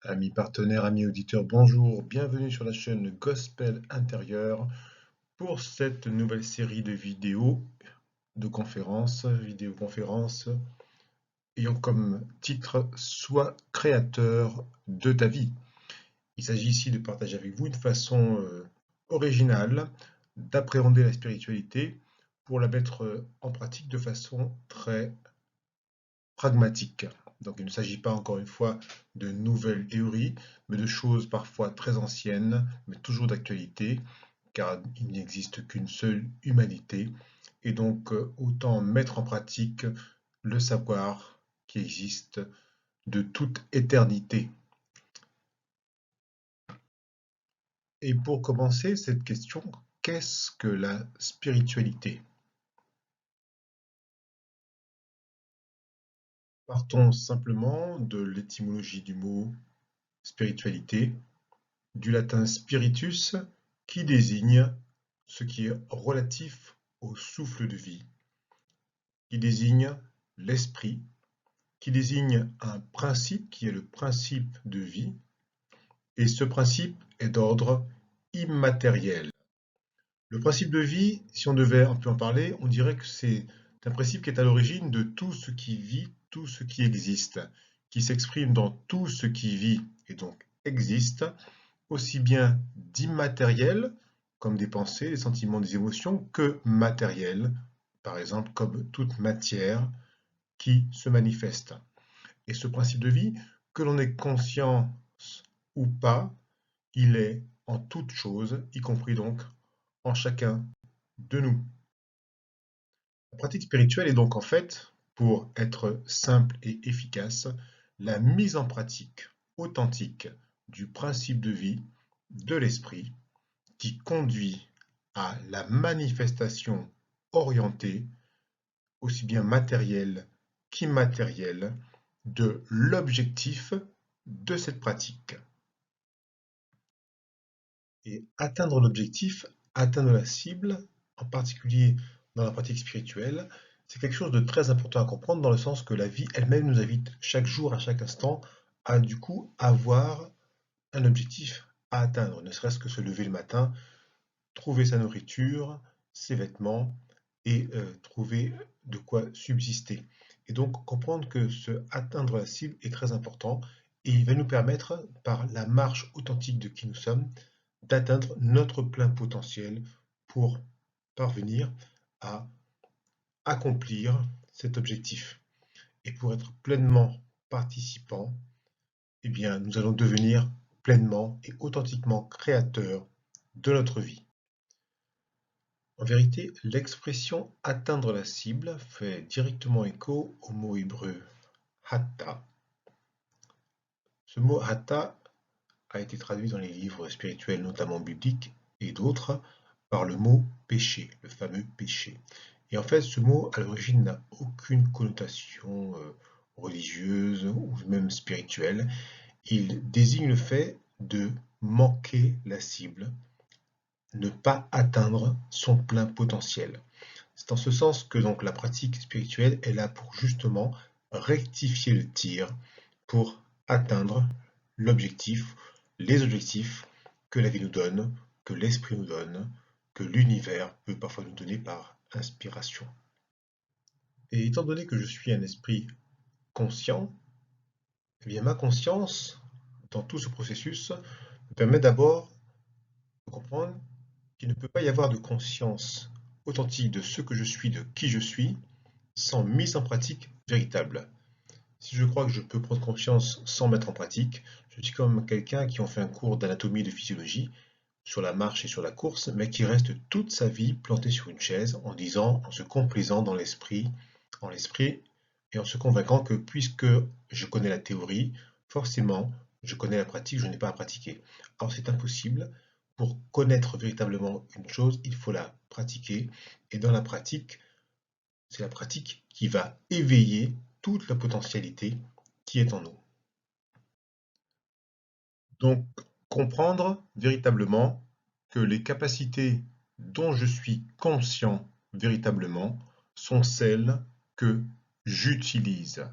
Amis partenaires, amis auditeurs, bonjour, bienvenue sur la chaîne Gospel Intérieur pour cette nouvelle série de vidéoconférences ayant comme titre Sois créateur de ta vie. Il s'agit ici de partager avec vous une façon originale d'appréhender la spiritualité pour la mettre en pratique de façon très pragmatique. Donc il ne s'agit pas encore une fois de nouvelles théories, mais de choses parfois très anciennes, mais toujours d'actualité, car il n'existe qu'une seule humanité, et donc autant mettre en pratique le savoir qui existe de toute éternité. Et pour commencer cette question, qu'est-ce que la spiritualité? Partons simplement de l'étymologie du mot spiritualité, du latin spiritus, qui désigne ce qui est relatif au souffle de vie, qui désigne l'esprit, qui désigne un principe qui est le principe de vie, et ce principe est d'ordre immatériel. Le principe de vie, si on devait un peu en parler, on dirait que c'est un principe qui est à l'origine de tout ce qui vit, tout ce qui existe, qui s'exprime dans tout ce qui vit et donc existe, aussi bien d'immatériel, comme des pensées, des sentiments, des émotions, que matériel, par exemple comme toute matière qui se manifeste. Et ce principe de vie, que l'on ait conscience ou pas, il est en toute chose, y compris donc en chacun de nous. La pratique spirituelle est donc en fait, pour être simple et efficace, la mise en pratique authentique du principe de vie de l'esprit qui conduit à la manifestation orientée, aussi bien matérielle qu'immatérielle, de l'objectif de cette pratique. Et atteindre l'objectif, atteindre la cible, en particulier dans la pratique spirituelle, c'est quelque chose de très important à comprendre dans le sens que la vie elle-même nous invite chaque jour, à chaque instant, à du coup avoir un objectif à atteindre, ne serait-ce que se lever le matin, trouver sa nourriture, ses vêtements et trouver de quoi subsister. Et donc comprendre que atteindre la cible est très important et il va nous permettre, par la marche authentique de qui nous sommes, d'atteindre notre plein potentiel pour parvenir à accomplir cet objectif. Et pour être pleinement participant, eh bien, nous allons devenir pleinement et authentiquement créateurs de notre vie. En vérité, l'expression atteindre la cible fait directement écho au mot hébreu hatta. Ce mot hatta a été traduit dans les livres spirituels, notamment bibliques et d'autres, par le mot péché, le fameux péché. Et en fait, ce mot, à l'origine, n'a aucune connotation religieuse ou même spirituelle. Il désigne le fait de manquer la cible, ne pas atteindre son plein potentiel. C'est en ce sens que donc la pratique spirituelle est là pour justement rectifier le tir, pour atteindre l'objectif, les objectifs que la vie nous donne, que l'esprit nous donne, que l'univers peut parfois nous donner par inspiration. Et étant donné que je suis un esprit conscient, eh bien ma conscience, dans tout ce processus, me permet d'abord de comprendre qu'il ne peut pas y avoir de conscience authentique de ce que je suis, de qui je suis, sans mise en pratique véritable. Si je crois que je peux prendre conscience sans mettre en pratique, je suis comme quelqu'un qui a fait un cours d'anatomie et de physiologie sur la marche et sur la course, mais qui reste toute sa vie planté sur une chaise en disant, en se complaisant dans l'esprit, en l'esprit, et en se convainquant que puisque je connais la théorie, forcément, je connais la pratique, je n'ai pas à pratiquer. Alors c'est impossible. Pour connaître véritablement une chose, il faut la pratiquer. Et dans la pratique, c'est la pratique qui va éveiller toute la potentialité qui est en nous. Donc, comprendre véritablement que les capacités dont je suis conscient véritablement sont celles que j'utilise.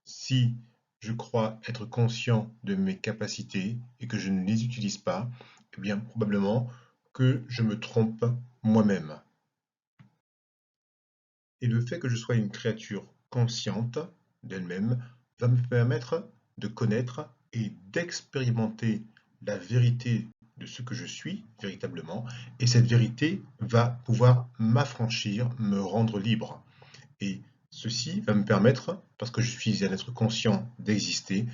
Si je crois être conscient de mes capacités et que je ne les utilise pas, eh bien probablement que je me trompe moi-même. Et le fait que je sois une créature consciente d'elle-même va me permettre de connaître et d'expérimenter la vérité de ce que je suis véritablement. Et cette vérité va pouvoir m'affranchir, me rendre libre. Et ceci va me permettre, parce que je suis un être conscient d'exister,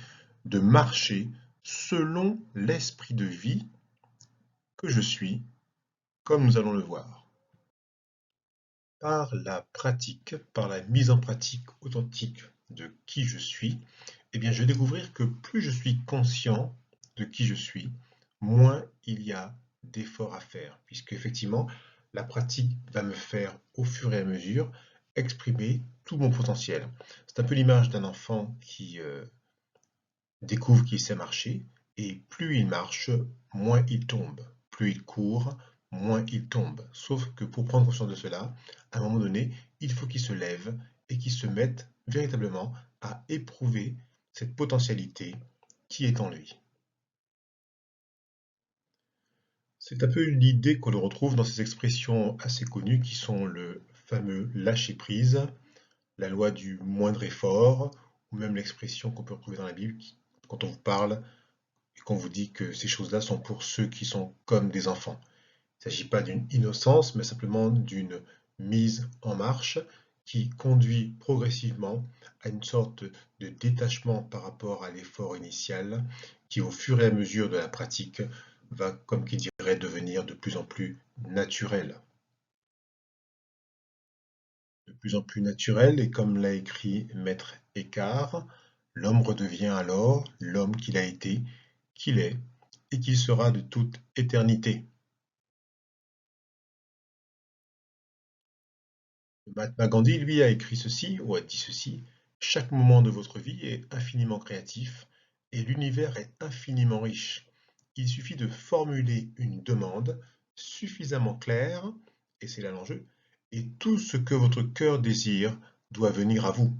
de marcher selon l'esprit de vie que je suis, comme nous allons le voir. Par la pratique, par la mise en pratique authentique de qui je suis, eh bien, je vais découvrir que plus je suis conscient de qui je suis, moins il y a d'efforts à faire, puisque effectivement, la pratique va me faire, au fur et à mesure, exprimer tout mon potentiel. C'est un peu l'image d'un enfant qui découvre qu'il sait marcher, et plus il marche, moins il tombe. Plus il court, moins il tombe. Sauf que pour prendre conscience de cela, à un moment donné, il faut qu'il se lève et qu'il se mette véritablement à éprouver cette potentialité qui est en lui. C'est un peu l'idée qu'on le retrouve dans ces expressions assez connues qui sont le fameux lâcher prise, la loi du moindre effort, ou même l'expression qu'on peut retrouver dans la Bible quand on vous parle et qu'on vous dit que ces choses-là sont pour ceux qui sont comme des enfants. Il ne s'agit pas d'une innocence, mais simplement d'une mise en marche qui conduit progressivement à une sorte de détachement par rapport à l'effort initial qui, au fur et à mesure de la pratique, va, comme qui dirait, devenir de plus en plus naturel. De plus en plus naturel, et comme l'a écrit Maître Eckhart, l'homme redevient alors l'homme qu'il a été, qu'il est, et qu'il sera de toute éternité. Mahatma Gandhi, lui, a écrit ceci, ou a dit ceci: chaque moment de votre vie est infiniment créatif et l'univers est infiniment riche. Il suffit de formuler une demande suffisamment claire, et c'est là l'enjeu, et tout ce que votre cœur désire doit venir à vous.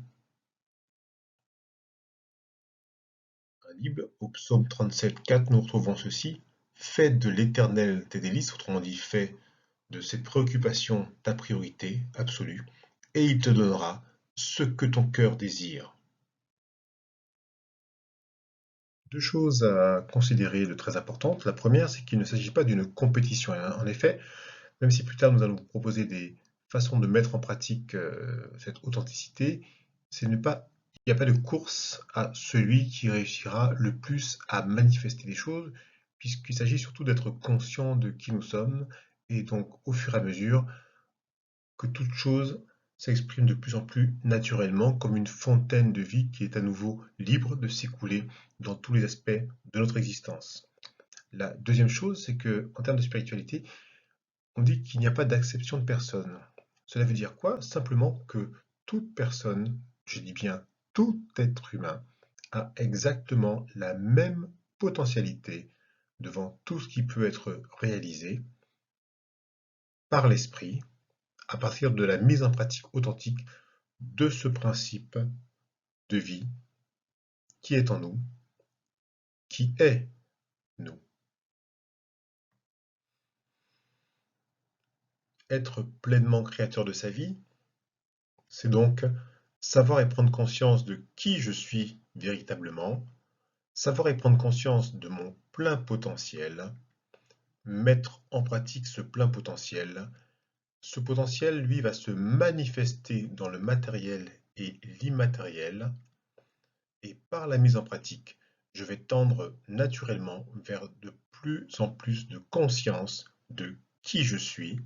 Dans la Bible, au psaume 37,4, nous retrouvons ceci: fais de l'Éternel tes délices, autrement dit, fais de cette préoccupation ta priorité absolue, et il te donnera ce que ton cœur désire. Deux choses à considérer de très importantes. La première, c'est qu'il ne s'agit pas d'une compétition. En effet, même si plus tard nous allons vous proposer des façons de mettre en pratique cette authenticité, il n'y a pas de course à celui qui réussira le plus à manifester les choses, puisqu'il s'agit surtout d'être conscient de qui nous sommes, et donc au fur et à mesure que toute chose s'exprime de plus en plus naturellement comme une fontaine de vie qui est à nouveau libre de s'écouler dans tous les aspects de notre existence. La deuxième chose, c'est que en termes de spiritualité, on dit qu'il n'y a pas d'acception de personne. Cela veut dire quoi? Simplement que toute personne, je dis bien tout être humain, a exactement la même potentialité devant tout ce qui peut être réalisé par l'esprit à partir de la mise en pratique authentique de ce principe de vie qui est en nous, qui est nous. Être pleinement créateur de sa vie, c'est donc savoir et prendre conscience de qui je suis véritablement, savoir et prendre conscience de mon plein potentiel, mettre en pratique ce plein potentiel. Ce potentiel, lui, va se manifester dans le matériel et l'immatériel, et par la mise en pratique, je vais tendre naturellement vers de plus en plus de conscience de qui je suis,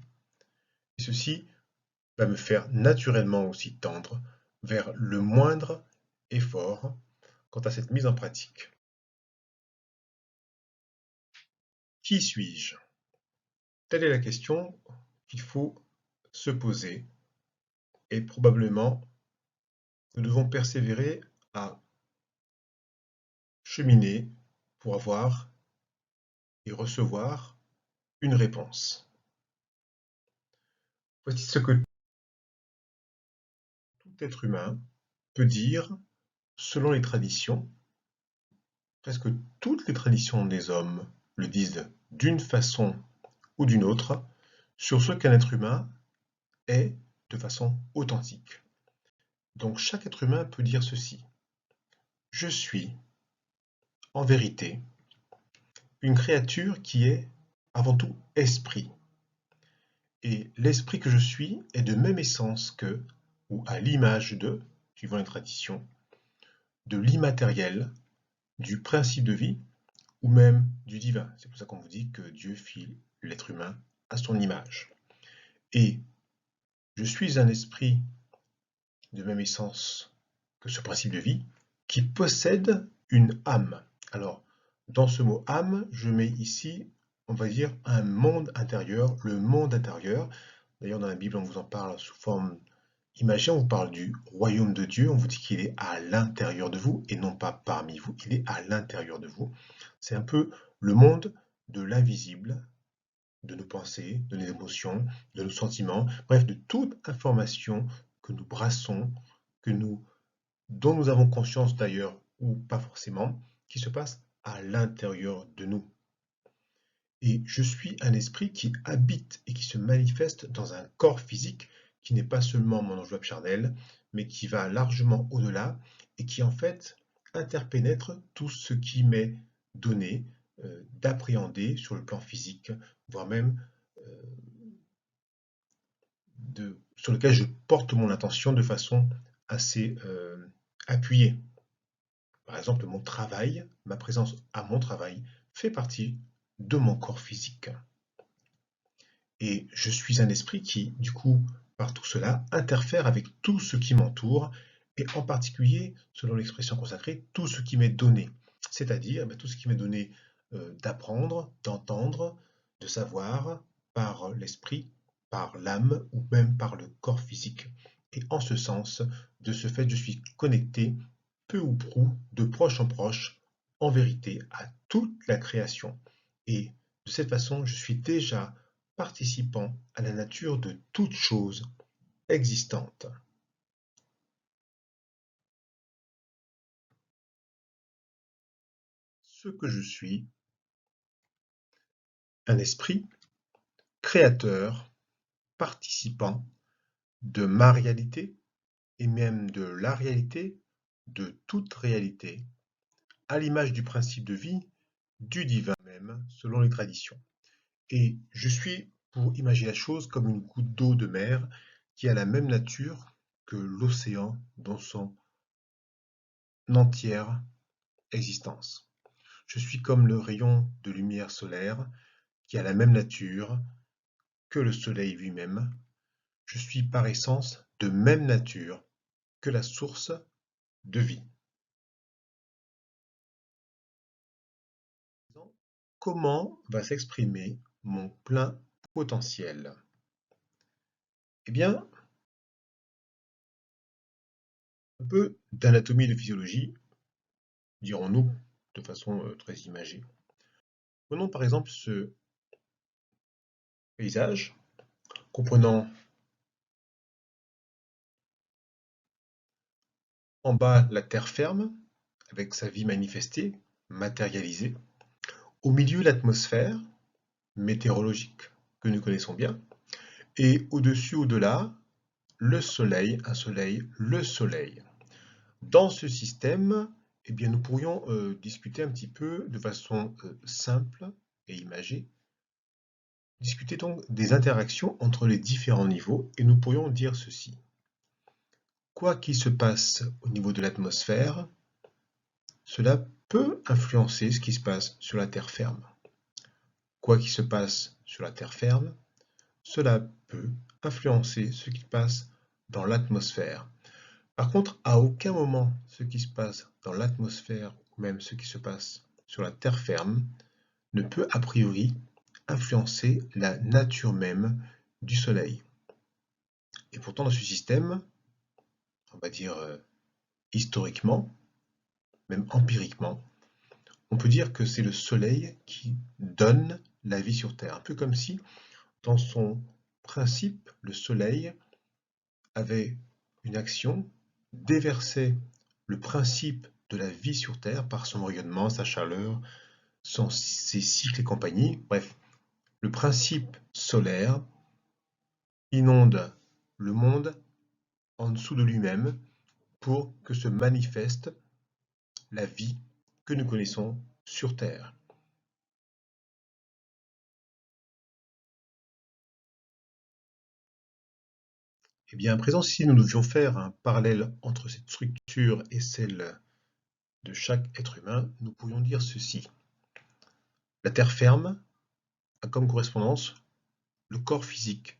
et ceci va me faire naturellement aussi tendre vers le moindre effort quant à cette mise en pratique. Qui suis-je? Telle est la question qu'il faut se poser, et probablement nous devons persévérer à cheminer pour avoir et recevoir une réponse. Voici ce que tout être humain peut dire selon les traditions, presque toutes les traditions des hommes le disent d'une façon ou d'une autre, sur ce qu'un être humain est de façon authentique. Donc chaque être humain peut dire ceci: je suis, en vérité, une créature qui est avant tout esprit. Et l'esprit que je suis est de même essence que, ou à l'image de, suivant les traditions, de l'immatériel, du principe de vie, ou même du divin. C'est pour ça qu'on vous dit que Dieu fit l'être humain à son image. Et je suis un esprit de même essence que ce principe de vie qui possède une âme. Alors, dans ce mot âme, je mets ici, on va dire, un monde intérieur, le monde intérieur. D'ailleurs, dans la Bible, on vous en parle sous forme imagée, on vous parle du royaume de Dieu, on vous dit qu'il est à l'intérieur de vous et non pas parmi vous, il est à l'intérieur de vous. C'est un peu le monde de l'invisible, de nos pensées, de nos émotions, de nos sentiments, bref, de toute information que nous brassons, dont nous avons conscience d'ailleurs, ou pas forcément, qui se passe à l'intérieur de nous. Et je suis un esprit qui habite et qui se manifeste dans un corps physique qui n'est pas seulement mon enveloppe charnelle, mais qui va largement au-delà et qui en fait interpénètre tout ce qui m'est donné d'appréhender sur le plan physique, voire même sur lequel je porte mon attention de façon assez appuyée. Par exemple, mon travail, ma présence à mon travail fait partie de mon corps physique. Et je suis un esprit qui, du coup, par tout cela, interfère avec tout ce qui m'entoure, et en particulier, selon l'expression consacrée, tout ce qui m'est donné. C'est-à-dire tout ce qui m'est donné d'apprendre, d'entendre, de savoir, par l'esprit, par l'âme, ou même par le corps physique. Et en ce sens, de ce fait, je suis connecté, peu ou prou, de proche en proche, en vérité, à toute la création. Et de cette façon, je suis déjà participant à la nature de toute chose existante. Ce que je suis, un esprit créateur, participant de ma réalité et même de la réalité, de toute réalité, à l'image du principe de vie, du divin même, selon les traditions. Et je suis, pour imaginer la chose, comme une goutte d'eau de mer qui a la même nature que l'océan dans son entière existence. Je suis comme le rayon de lumière solaire qui a la même nature que le soleil lui-même. Je suis par essence de même nature que la source de vie. Comment va s'exprimer mon plein potentiel? Eh bien, un peu d'anatomie et de physiologie, dirons-nous de façon très imagée. Prenons par exemple ce paysage comprenant en bas la terre ferme, avec sa vie manifestée, matérialisée. Au milieu, l'atmosphère météorologique que nous connaissons bien. Et au-dessus, au-delà, le soleil, le soleil. Dans ce système, eh bien, nous pourrions discuter un petit peu de façon simple et imagée, discuter donc des interactions entre les différents niveaux, et nous pourrions dire ceci. Quoi qu'il se passe au niveau de l'atmosphère, cela peut influencer ce qui se passe sur la terre ferme. Quoi qu'il se passe sur la terre ferme, cela peut influencer ce qui se passe dans l'atmosphère. Par contre, à aucun moment, ce qui se passe dans l'atmosphère ou même ce qui se passe sur la terre ferme ne peut a priori influencer la nature même du Soleil. Et pourtant, dans ce système, on va dire historiquement, même empiriquement, on peut dire que c'est le Soleil qui donne la vie sur Terre. Un peu comme si, dans son principe, le Soleil avait une action, déversait le principe de la vie sur Terre par son rayonnement, sa chaleur, ses cycles et compagnie. Bref, le principe solaire inonde le monde en dessous de lui-même pour que se manifeste la vie que nous connaissons sur Terre. Eh bien, à présent, si nous devions faire un parallèle entre cette structure et celle de chaque être humain, nous pourrions dire ceci. La terre ferme a comme correspondance le corps physique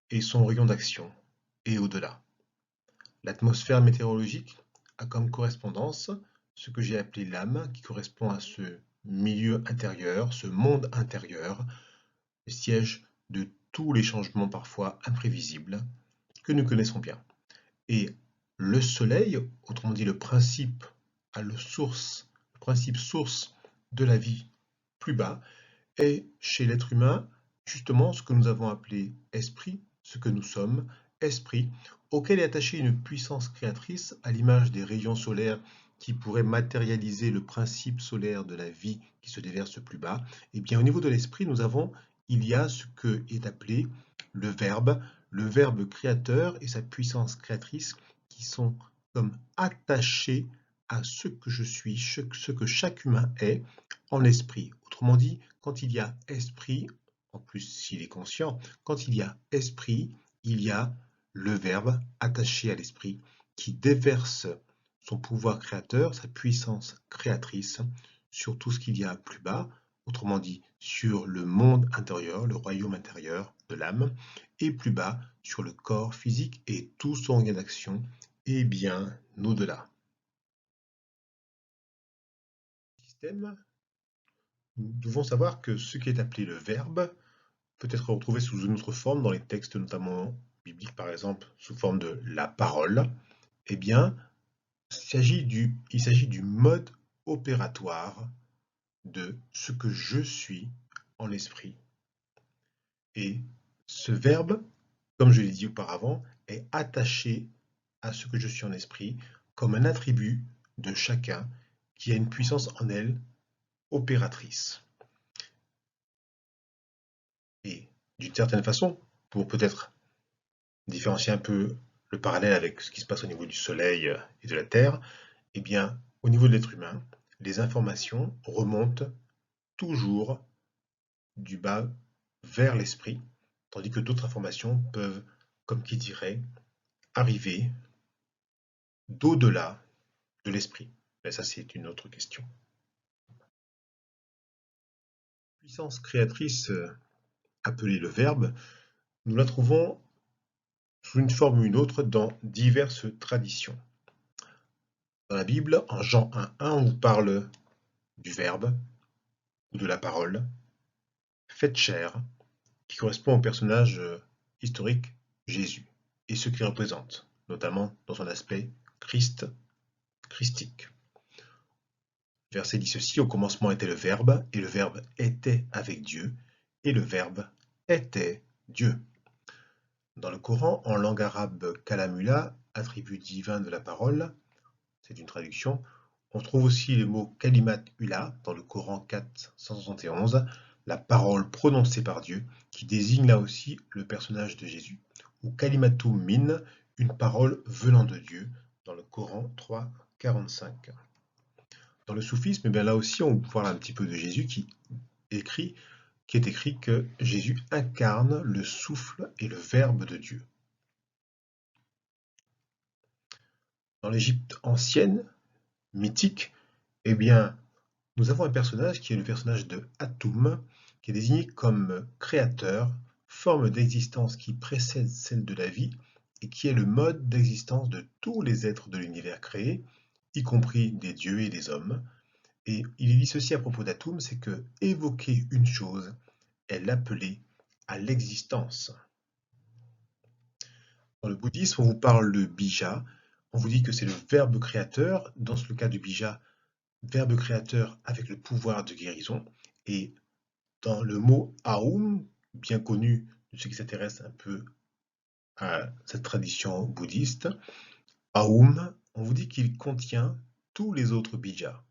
et son rayon d'action, et au-delà. L'atmosphère météorologique a comme correspondance ce que j'ai appelé l'âme, qui correspond à ce milieu intérieur, ce monde intérieur, le siège de tous les changements parfois imprévisibles que nous connaissons bien. Et le soleil, autrement dit le principe source de la vie plus bas, est chez l'être humain justement ce que nous avons appelé esprit, ce que nous sommes, esprit, auquel est attachée une puissance créatrice à l'image des rayons solaires qui pourraient matérialiser le principe solaire de la vie qui se déverse plus bas. Et bien au niveau de l'esprit, il y a ce que est appelé le verbe créateur et sa puissance créatrice qui sont comme attachés à ce que je suis, ce que chaque humain est en esprit. Autrement dit, quand il y a esprit, en plus s'il est conscient, quand il y a esprit, il y a le verbe attaché à l'esprit qui déverse son pouvoir créateur, sa puissance créatrice sur tout ce qu'il y a plus bas, autrement dit sur le monde intérieur, le royaume intérieur de l'âme, et plus bas sur le corps physique et tout son rayon d'action, et bien au-delà. Système, nous devons savoir que ce qui est appelé le verbe peut être retrouvé sous une autre forme dans les textes notamment bibliques par exemple sous forme de la parole. Eh bien, il s'agit du mode opératoire de ce que je suis en esprit. Et ce verbe, comme je l'ai dit auparavant, est attaché à ce que je suis en esprit comme un attribut de chacun qui a une puissance en elle opératrice. Et d'une certaine façon, pour peut-être différencier un peu le parallèle avec ce qui se passe au niveau du Soleil et de la Terre, eh bien, au niveau de l'être humain, les informations remontent toujours du bas vers l'esprit, tandis que d'autres informations peuvent, comme qui dirait, arriver d'au-delà de l'esprit. Mais ça, c'est une autre question. La puissance créatrice appelée le Verbe, nous la trouvons sous une forme ou une autre dans diverses traditions. Dans la Bible, en Jean 1,1, on vous parle du Verbe ou de la parole, faite chair, qui correspond au personnage historique Jésus et ce qu'il représente, notamment dans son aspect christique. Le verset dit ceci, au commencement était le Verbe, et le Verbe était avec Dieu, et le Verbe était Dieu. Dans le Coran, en langue arabe kalamula, attribut divin de la parole, c'est une traduction, on trouve aussi le mot kalimat ula dans le Coran 471, la parole prononcée par Dieu, qui désigne là aussi le personnage de Jésus, ou kalimatum min, une parole venant de Dieu, dans le Coran 3,45. Dans le soufisme, eh bien là aussi, on parle un petit peu de Jésus qui est écrit que Jésus incarne le souffle et le verbe de Dieu. Dans l'Égypte ancienne, mythique, eh bien, nous avons un personnage qui est le personnage de Atum, qui est désigné comme créateur, forme d'existence qui précède celle de la vie et qui est le mode d'existence de tous les êtres de l'univers créé, y compris des dieux et des hommes. Et il est dit ceci à propos d'Atum, c'est que évoquer une chose est l'appeler à l'existence. Dans le bouddhisme, on vous parle de bija, on vous dit que c'est le verbe créateur, dans le cas du bija, verbe créateur avec le pouvoir de guérison, et dans le mot Aum, bien connu de ceux qui s'intéressent un peu à cette tradition bouddhiste, Aum, on vous dit qu'il contient tous les autres bijas.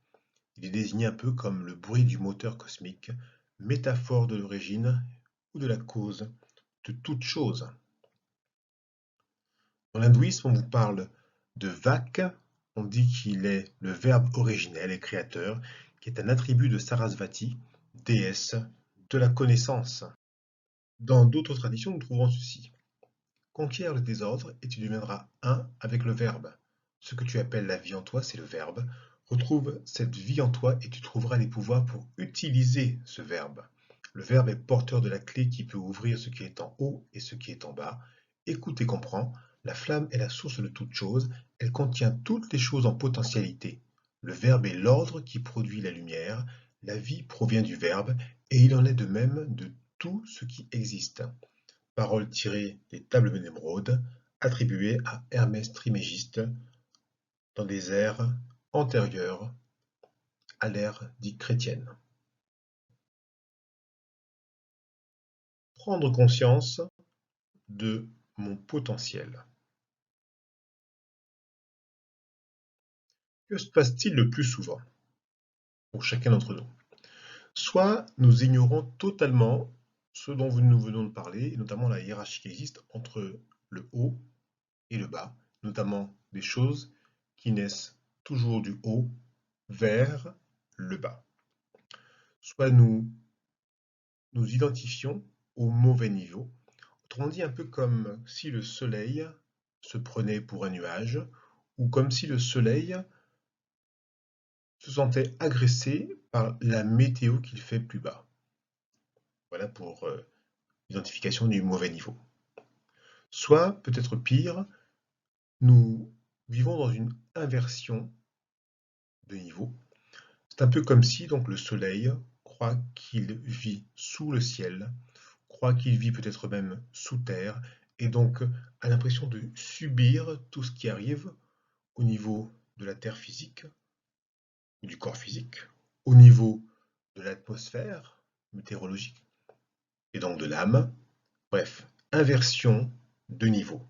Il est désigné un peu comme le bruit du moteur cosmique, métaphore de l'origine ou de la cause de toute chose. Dans l'hindouisme, on vous parle de Vak, on dit qu'il est le verbe originel et créateur, qui est un attribut de Sarasvati, déesse de la connaissance. Dans d'autres traditions, nous trouvons ceci. Conquiert le désordre et tu deviendras un avec le verbe. Ce que tu appelles la vie en toi, c'est le verbe. Retrouve cette vie en toi et tu trouveras les pouvoirs pour utiliser ce verbe. Le verbe est porteur de la clé qui peut ouvrir ce qui est en haut et ce qui est en bas. Écoute et comprends. La flamme est la source de toute chose. Elle contient toutes les choses en potentialité. Le verbe est l'ordre qui produit la lumière. La vie provient du verbe et il en est de même de tout ce qui existe. Paroles tirées des tables d'émeraude, attribuées à Hermès Trismégiste, dans des ères antérieures à l'ère dite chrétienne. Prendre conscience de mon potentiel. Que se passe-t-il le plus souvent pour chacun d'entre nous? Soit nous ignorons totalement ce dont nous venons de parler, et notamment la hiérarchie qui existe entre le haut et le bas, notamment des choses qui naissent toujours du haut vers le bas. Soit nous nous identifions au mauvais niveau, autrement dit un peu comme si le soleil se prenait pour un nuage, ou comme si le soleil se sentait agressé par la météo qu'il fait plus bas. Voilà pour l'identification du mauvais niveau. Soit, peut-être pire, nous vivons dans une inversion de niveau. C'est un peu comme si donc le soleil croit qu'il vit sous le ciel, croit qu'il vit peut-être même sous terre, et donc a l'impression de subir tout ce qui arrive au niveau de la terre physique, du corps physique, au niveau de l'atmosphère météorologique, et donc de l'âme. Bref, inversion de niveau.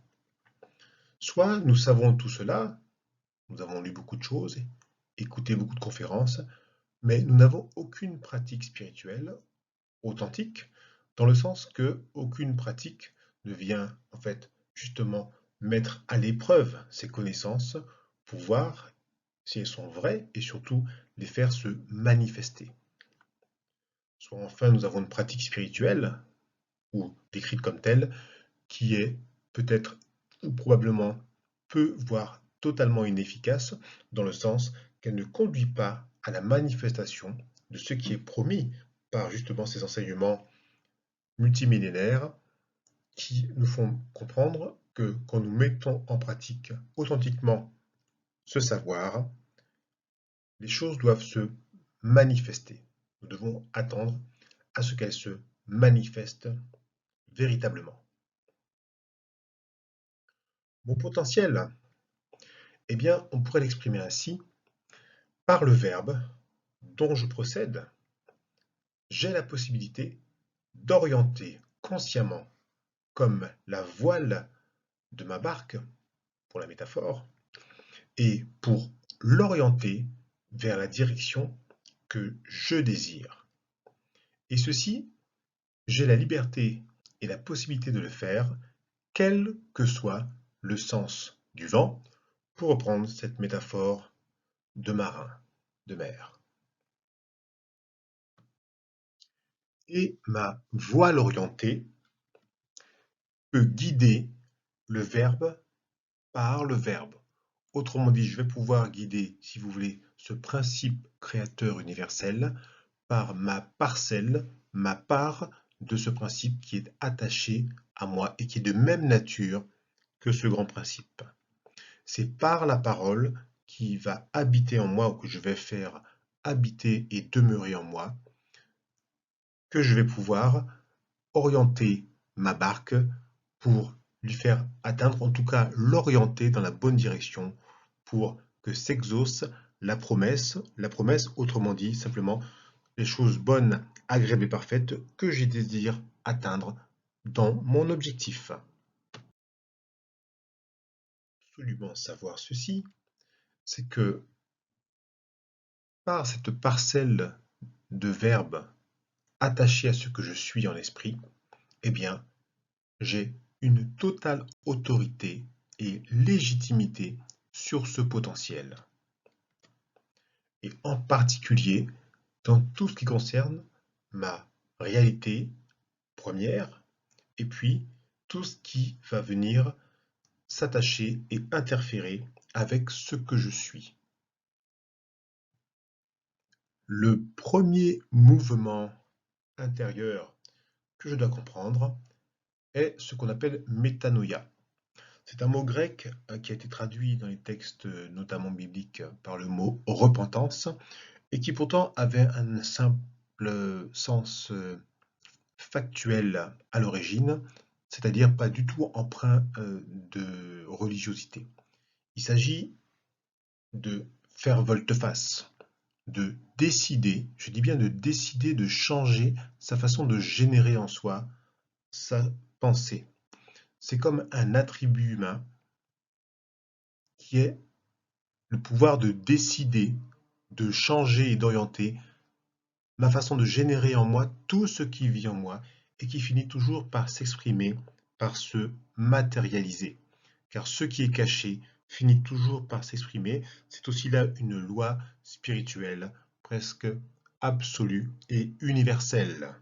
Soit nous savons tout cela, nous avons lu beaucoup de choses, écouté beaucoup de conférences, mais nous n'avons aucune pratique spirituelle authentique, dans le sens que aucune pratique ne vient en fait justement mettre à l'épreuve ces connaissances pour voir si elles sont vraies et surtout les faire se manifester. Soit enfin nous avons une pratique spirituelle, ou décrite comme telle, qui est peut-être ou probablement peu, voire totalement inefficace, dans le sens qu'elle ne conduit pas à la manifestation de ce qui est promis par justement ces enseignements multimillénaires qui nous font comprendre que quand nous mettons en pratique authentiquement ce savoir, les choses doivent se manifester. Nous devons attendre à ce qu'elles se manifestent véritablement. Mon potentiel, eh bien, on pourrait l'exprimer ainsi. Par le verbe dont je procède, j'ai la possibilité d'orienter consciemment, comme la voile de ma barque, pour la métaphore, et pour l'orienter vers la direction que je désire. Et ceci, j'ai la liberté et la possibilité de le faire, quel que soit le sens du vent, pour reprendre cette métaphore de marin, de mer. Et ma voile orientée peut guider le verbe par le verbe. Autrement dit, je vais pouvoir guider, si vous voulez, ce principe créateur universel par ma parcelle, ma part de ce principe qui est attaché à moi et qui est de même nature que ce grand principe. C'est par la parole qui va habiter en moi ou que je vais faire habiter et demeurer en moi que je vais pouvoir orienter ma barque pour lui faire atteindre, en tout cas l'orienter dans la bonne direction pour que s'exauce la promesse, autrement dit simplement les choses bonnes, agréables et parfaites que je désire atteindre dans mon objectif. Absolument savoir ceci, c'est que par cette parcelle de verbe attaché à ce que je suis en esprit, eh bien, j'ai une totale autorité et légitimité sur ce potentiel. Et en particulier, dans tout ce qui concerne ma réalité première, et puis tout ce qui va venir s'attacher et interférer avec ce que je suis. Le premier mouvement intérieur que je dois comprendre est ce qu'on appelle métanoïa. C'est un mot grec qui a été traduit dans les textes notamment bibliques par le mot repentance et qui pourtant avait un simple sens factuel à l'origine, c'est-à-dire pas du tout empreint de religiosité. Il s'agit de faire volte-face, de décider, je dis bien de décider de changer sa façon de générer en soi sa pensée. C'est comme un attribut humain qui est le pouvoir de décider, de changer et d'orienter ma façon de générer en moi tout ce qui vit en moi et qui finit toujours par s'exprimer, par se matérialiser. Car ce qui est caché finit toujours par s'exprimer. C'est aussi là une loi spirituelle presque absolue et universelle.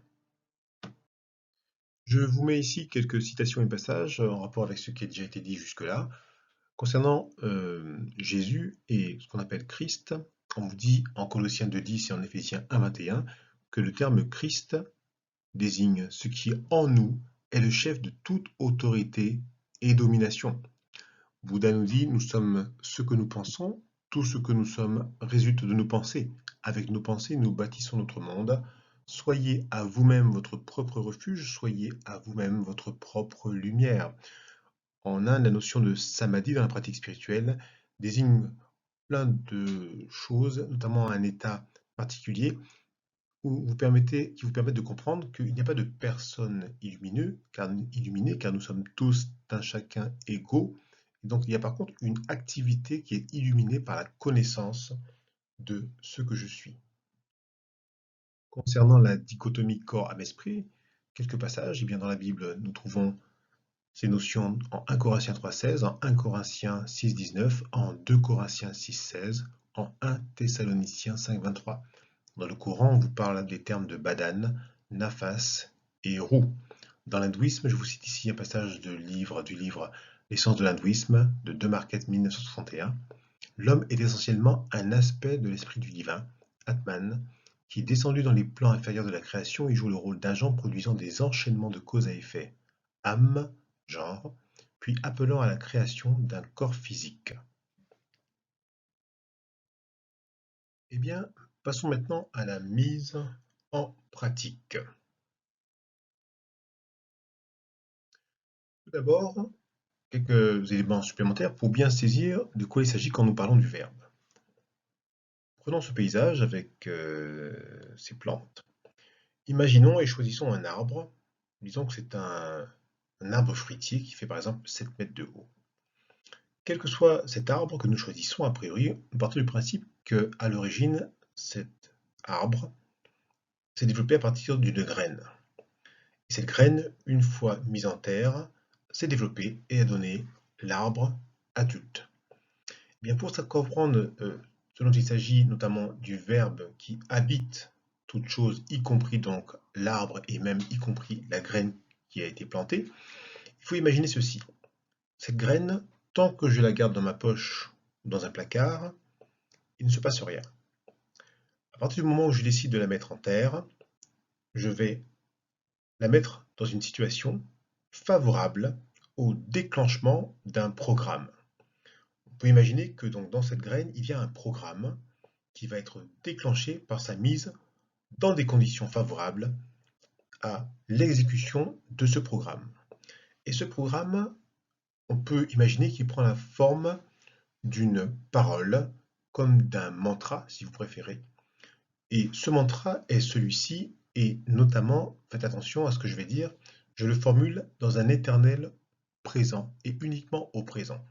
Je vous mets ici quelques citations et passages en rapport avec ce qui a déjà été dit jusque-là. Concernant Jésus et ce qu'on appelle Christ, on vous dit en Colossiens 2,10 et en Éphésiens 1,21 que le terme Christ désigne ce qui en nous est le chef de toute autorité et domination. Bouddha nous dit nous sommes ce que nous pensons, tout ce que nous sommes résulte de nos pensées. Avec nos pensées, nous bâtissons notre monde. Soyez à vous-même votre propre refuge, soyez à vous-même votre propre lumière. En Inde, la notion de samadhi dans la pratique spirituelle désigne plein de choses, notamment un état particulier qui vous permettent de comprendre qu'il n'y a pas de personne illuminée, car nous sommes tous d'un chacun égaux. Et donc il y a par contre une activité qui est illuminée par la connaissance de ce que je suis. Concernant la dichotomie corps-âme-esprit, quelques passages, et bien dans la Bible, nous trouvons ces notions en 1 Corinthiens 3,16, en 1 Corinthiens 6,19, en 2 Corinthiens 6,16, en 1 Thessaloniciens 5,23. Dans le Coran, on vous parle des termes de badan, nafas et roux. Dans l'hindouisme, je vous cite ici un passage du livre L'essence de l'hindouisme de De Marquette 1961. L'homme est essentiellement un aspect de l'esprit du divin, Atman, qui est descendu dans les plans inférieurs de la création et joue le rôle d'agent produisant des enchaînements de cause à effet, âme, genre, puis appelant à la création d'un corps physique. Eh bien, passons maintenant à la mise en pratique. Tout d'abord, quelques éléments supplémentaires pour bien saisir de quoi il s'agit quand nous parlons du verbe. Prenons ce paysage avec ces plantes. Imaginons et choisissons un arbre. Disons que c'est un arbre fruitier qui fait par exemple 7 mètres de haut. Quel que soit cet arbre que nous choisissons, a priori, nous partons du principe qu'à l'origine, cet arbre s'est développé à partir d'une graine. Et cette graine, une fois mise en terre, s'est développée et a donné l'arbre adulte. Bien pour comprendre ce dont il s'agit, notamment du verbe qui habite toute chose, y compris donc l'arbre et même y compris la graine qui a été plantée, il faut imaginer ceci. Cette graine, tant que je la garde dans ma poche ou dans un placard, il ne se passe rien. À partir du moment où je décide de la mettre en terre, je vais la mettre dans une situation favorable au déclenchement d'un programme. On peut imaginer que donc dans cette graine, il y a un programme qui va être déclenché par sa mise dans des conditions favorables à l'exécution de ce programme. Et ce programme, on peut imaginer qu'il prend la forme d'une parole, comme d'un mantra, si vous préférez. Et ce mantra est celui-ci, et notamment, faites attention à ce que je vais dire, je le formule dans un éternel présent, et uniquement au présent.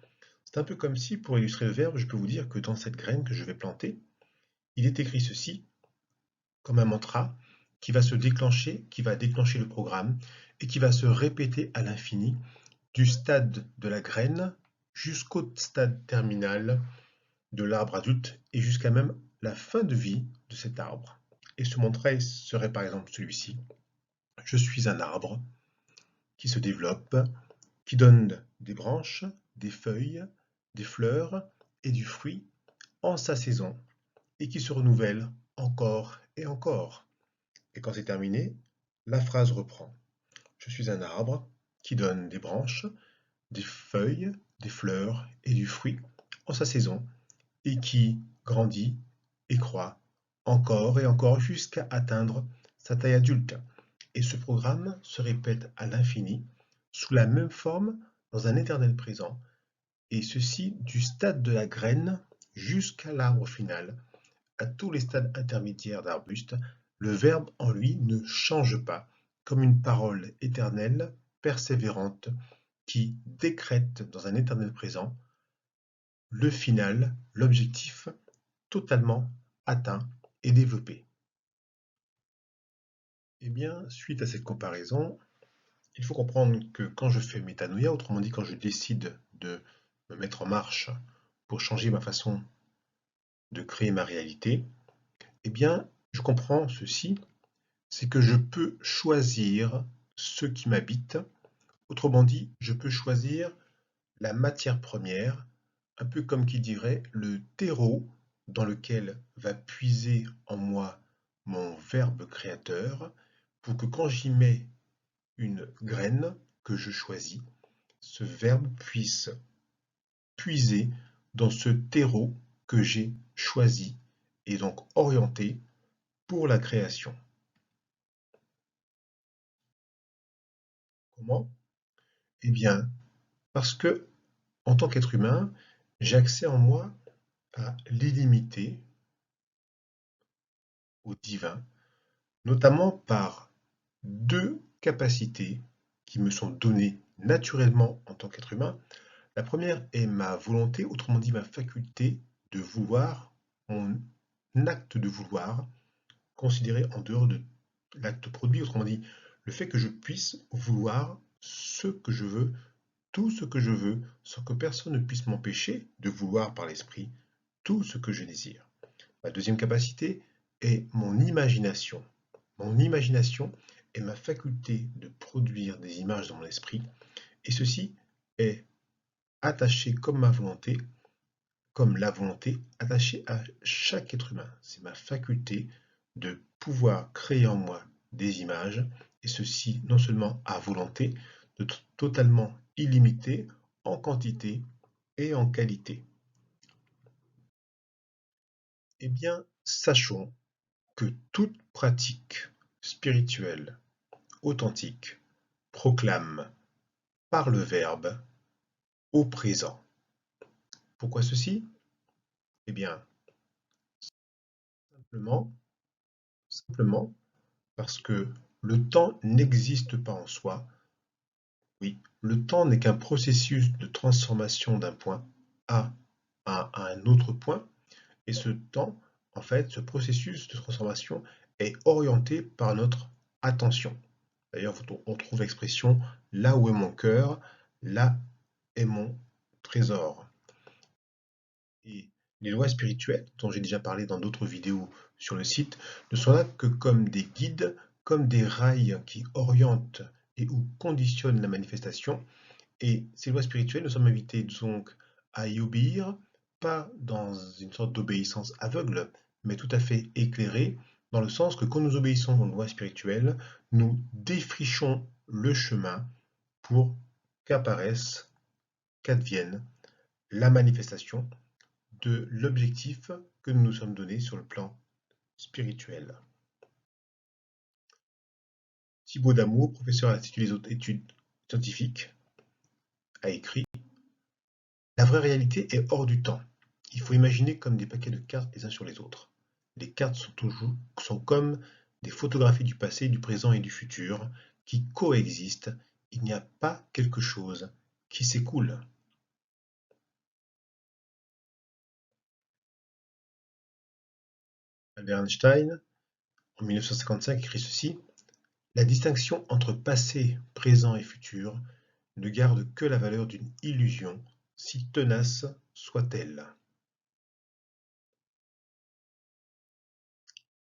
C'est un peu comme si, pour illustrer le verbe, je peux vous dire que dans cette graine que je vais planter, il est écrit ceci, comme un mantra, qui va se déclencher, qui va déclencher le programme, et qui va se répéter à l'infini, du stade de la graine jusqu'au stade terminal de l'arbre adulte, et jusqu'à même la fin de vie de cet arbre. Et ce mantra serait par exemple celui-ci. Je suis un arbre qui se développe, qui donne des branches, des feuilles, des fleurs et du fruit en sa saison, et qui se renouvelle encore et encore. Et quand c'est terminé, la phrase reprend. Je suis un arbre qui donne des branches, des feuilles, des fleurs et du fruit en sa saison, et qui grandit et croît encore et encore jusqu'à atteindre sa taille adulte. Et ce programme se répète à l'infini, sous la même forme, dans un éternel présent, et ceci du stade de la graine jusqu'à l'arbre final. À tous les stades intermédiaires d'arbustes, le verbe en lui ne change pas, comme une parole éternelle, persévérante, qui décrète dans un éternel présent le final, l'objectif totalement atteint et développé. Eh bien, suite à cette comparaison, il faut comprendre que quand je fais métanoïa, autrement dit quand je décide de me mettre en marche pour changer ma façon de créer ma réalité, eh bien, je comprends ceci, c'est que je peux choisir ce qui m'habite. Autrement dit, je peux choisir la matière première, un peu comme qui dirait le terreau dans lequel va puiser en moi mon verbe créateur, pour que quand j'y mets une graine que je choisis, ce verbe puisse puiser dans ce terreau que j'ai choisi et donc orienté pour la création. Comment? Eh bien, parce que en tant qu'être humain, j'ai accès en moi à l'illimité, au divin, notamment par deux capacités qui me sont données naturellement en tant qu'être humain. La première est ma volonté, autrement dit ma faculté de vouloir, mon acte de vouloir, considéré en dehors de l'acte produit, autrement dit le fait que je puisse vouloir ce que je veux, tout ce que je veux, sans que personne ne puisse m'empêcher de vouloir par l'esprit tout ce que je désire. Ma deuxième capacité est mon imagination. Mon imagination est ma faculté de produire des images dans mon esprit, et ceci est attaché comme ma volonté, comme la volonté attachée à chaque être humain. C'est ma faculté de pouvoir créer en moi des images, et ceci non seulement à volonté, de totalement illimité en quantité et en qualité. Eh bien, sachons que toute pratique spirituelle authentique proclame par le verbe au présent. Pourquoi ceci? Eh bien, simplement, simplement parce que le temps n'existe pas en soi. Oui, le temps n'est qu'un processus de transformation d'un point A à un autre point, et ce temps, en fait, ce processus de transformation est orienté par notre attention. D'ailleurs, on trouve l'expression là où est mon cœur, là est mon trésor. Et les lois spirituelles, dont j'ai déjà parlé dans d'autres vidéos sur le site, ne sont là que comme des guides, comme des rails qui orientent et ou conditionnent la manifestation. Et ces lois spirituelles, nous sommes invités donc à y obéir, pas dans une sorte d'obéissance aveugle, mais tout à fait éclairée, dans le sens que quand nous obéissons aux lois spirituelles, nous défrichons le chemin pour qu'apparaisse, qu'advienne la manifestation de l'objectif que nous nous sommes donné sur le plan spirituel. Thibaut Damour, professeur à l'Institut des hautes études scientifiques, a écrit: la vraie réalité est hors du temps. Il faut imaginer comme des paquets de cartes les uns sur les autres. Les cartes sont comme des photographies du passé, du présent et du futur qui coexistent. Il n'y a pas quelque chose qui s'écoule. Albert Einstein, en 1955, écrit ceci: la distinction entre passé, présent et futur ne garde que la valeur d'une illusion, si tenace soit-elle.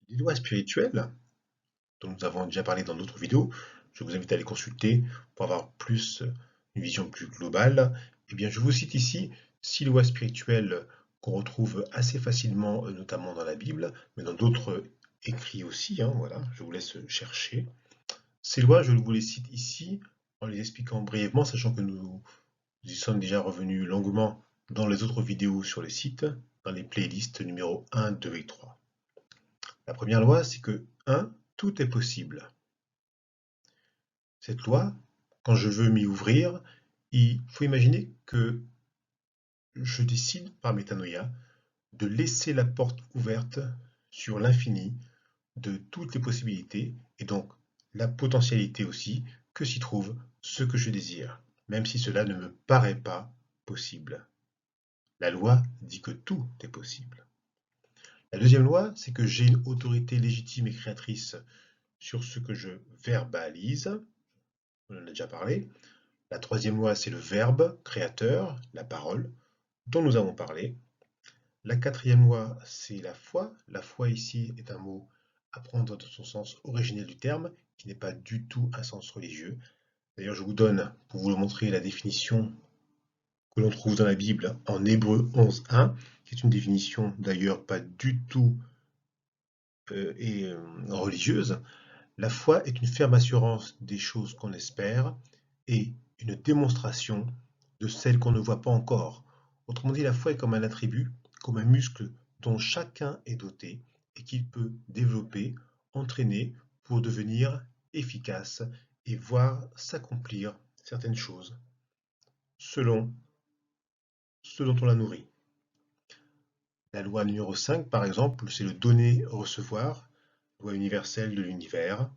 Les lois spirituelles, dont nous avons déjà parlé dans d'autres vidéos, je vous invite à les consulter pour avoir une vision plus globale. Eh bien, je vous cite ici 6 lois spirituelles qu'on retrouve assez facilement, notamment dans la Bible, mais dans d'autres écrits aussi, hein, voilà, je vous laisse chercher. Ces lois, je vous les cite ici en les expliquant brièvement, sachant que nous y sommes déjà revenus longuement dans les autres vidéos sur le site, dans les playlists numéro 1, 2 et 3. La première loi, c'est que 1. Tout est possible. Cette loi, quand je veux m'y ouvrir, il faut imaginer que je décide par métanoïa de laisser la porte ouverte sur l'infini de toutes les possibilités et donc la potentialité aussi que s'y trouve ce que je désire, même si cela ne me paraît pas possible. La loi dit que tout est possible. La deuxième loi, c'est que j'ai une autorité légitime et créatrice sur ce que je verbalise. On en a déjà parlé. La troisième loi, c'est le verbe créateur, la parole, dont nous avons parlé. La quatrième loi, c'est la foi. La foi ici est un mot à prendre dans son sens originel du terme, qui n'est pas du tout un sens religieux. D'ailleurs, je vous donne, pour vous le montrer, la définition que l'on trouve dans la Bible en Hébreux 11.1, qui est une définition d'ailleurs pas du tout religieuse. La foi est une ferme assurance des choses qu'on espère et une démonstration de celles qu'on ne voit pas encore. Autrement dit, la foi est comme un attribut, comme un muscle dont chacun est doté et qu'il peut développer, entraîner pour devenir efficace et voir s'accomplir certaines choses selon ce dont on la nourrit. La loi numéro 5, par exemple, c'est le donner-recevoir, loi universelle de l'univers.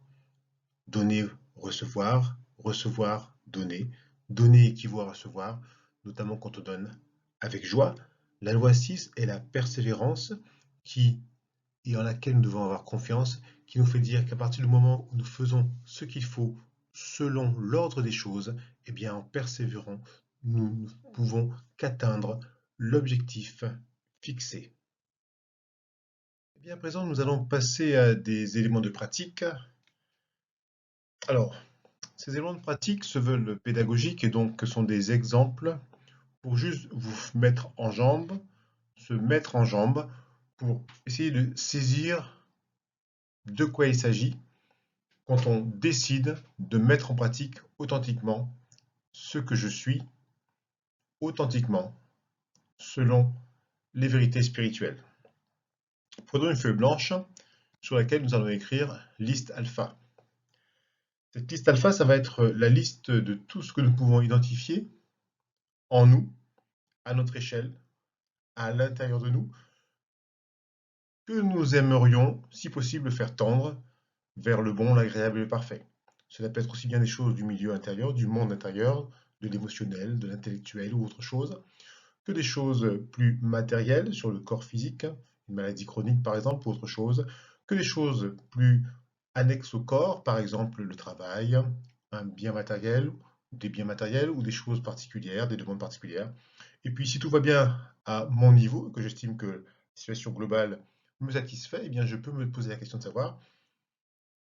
Donner, recevoir, recevoir, donner. Donner équivaut à recevoir, notamment quand on donne avec joie. La loi 6 est la persévérance et en laquelle nous devons avoir confiance, qui nous fait dire qu'à partir du moment où nous faisons ce qu'il faut selon l'ordre des choses, eh bien en persévérant, nous ne pouvons qu'atteindre l'objectif fixé. Eh bien, à présent, nous allons passer à des éléments de pratique. Alors, ces éléments de pratique se veulent pédagogiques et donc sont des exemples pour juste vous mettre en jambe, se mettre en jambe pour essayer de saisir de quoi il s'agit quand on décide de mettre en pratique authentiquement ce que je suis, authentiquement, selon les vérités spirituelles. Prenons une feuille blanche sur laquelle nous allons écrire liste alpha. Cette liste alpha, ça va être la liste de tout ce que nous pouvons identifier en nous, à notre échelle, à l'intérieur de nous, que nous aimerions, si possible, faire tendre vers le bon, l'agréable et le parfait. Cela peut être aussi bien des choses du milieu intérieur, du monde intérieur, de l'émotionnel, de l'intellectuel ou autre chose, que des choses plus matérielles sur le corps physique, une maladie chronique par exemple, ou autre chose, que des choses plus annexes au corps, par exemple le travail, un bien matériel, des biens matériels ou des choses particulières, des demandes particulières. Et puis si tout va bien à mon niveau, que j'estime que la situation globale me satisfait, eh bien je peux me poser la question de savoir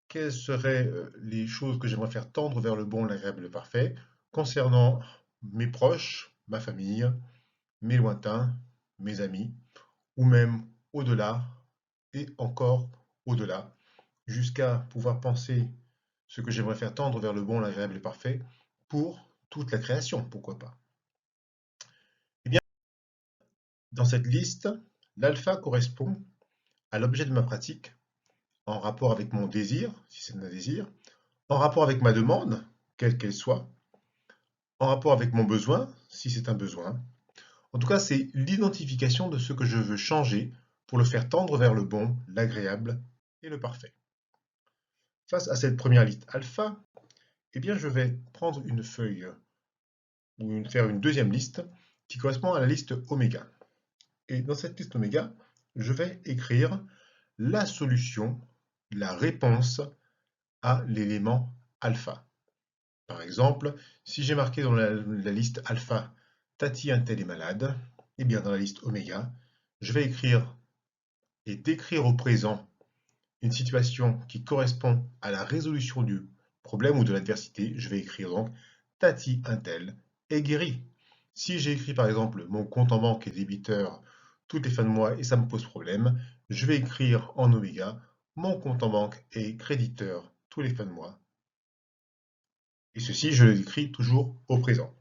quelles seraient les choses que j'aimerais faire tendre vers le bon, l'agréable et le parfait concernant mes proches, ma famille, mes lointains, mes amis, ou même au-delà et encore au-delà, jusqu'à pouvoir penser ce que j'aimerais faire tendre vers le bon, l'agréable et le parfait pour toute la création, pourquoi pas. Eh bien, dans cette liste, l'alpha correspond à l'objet de ma pratique en rapport avec mon désir, si c'est un désir, en rapport avec ma demande, quelle qu'elle soit, en rapport avec mon besoin, si c'est un besoin. En tout cas, c'est l'identification de ce que je veux changer pour le faire tendre vers le bon, l'agréable et le parfait. Face à cette première liste alpha, eh bien, je vais prendre une feuille ou faire une deuxième liste qui correspond à la liste oméga. Et dans cette liste oméga, je vais écrire la solution, la réponse à l'élément alpha. Par exemple, si j'ai marqué dans la liste alpha, Tati un tel est malade, et bien dans la liste oméga, je vais écrire et décrire au présent une situation qui correspond à la résolution du problème ou de l'adversité. Je vais écrire donc Tati un tel est guéri. Si j'ai écrit par exemple mon compte en banque est débiteur toutes les fins de mois et ça me pose problème, je vais écrire en oméga mon compte en banque est créditeur tous les fins de mois. Et ceci, je l'écris toujours au présent.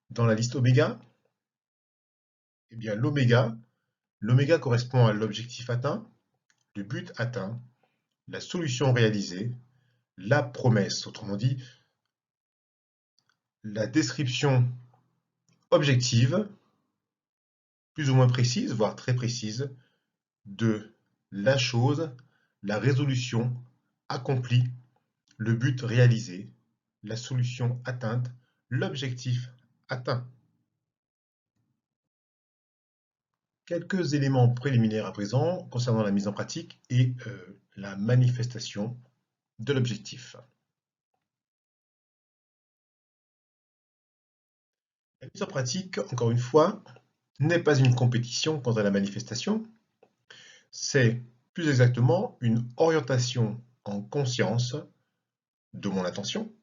Dans la liste oméga, eh bien l'oméga correspond à l'objectif atteint, le but atteint, la solution réalisée, la promesse, autrement dit, la description objective, plus ou moins précise, voire très précise, de la chose, la résolution accomplie, le but réalisé, la solution atteinte, l'objectif atteint. Quelques éléments préliminaires à présent concernant la mise en pratique et la manifestation de l'objectif. La mise en pratique, encore une fois, n'est pas une compétition quant à la manifestation, c'est plus exactement une orientation en conscience de mon attention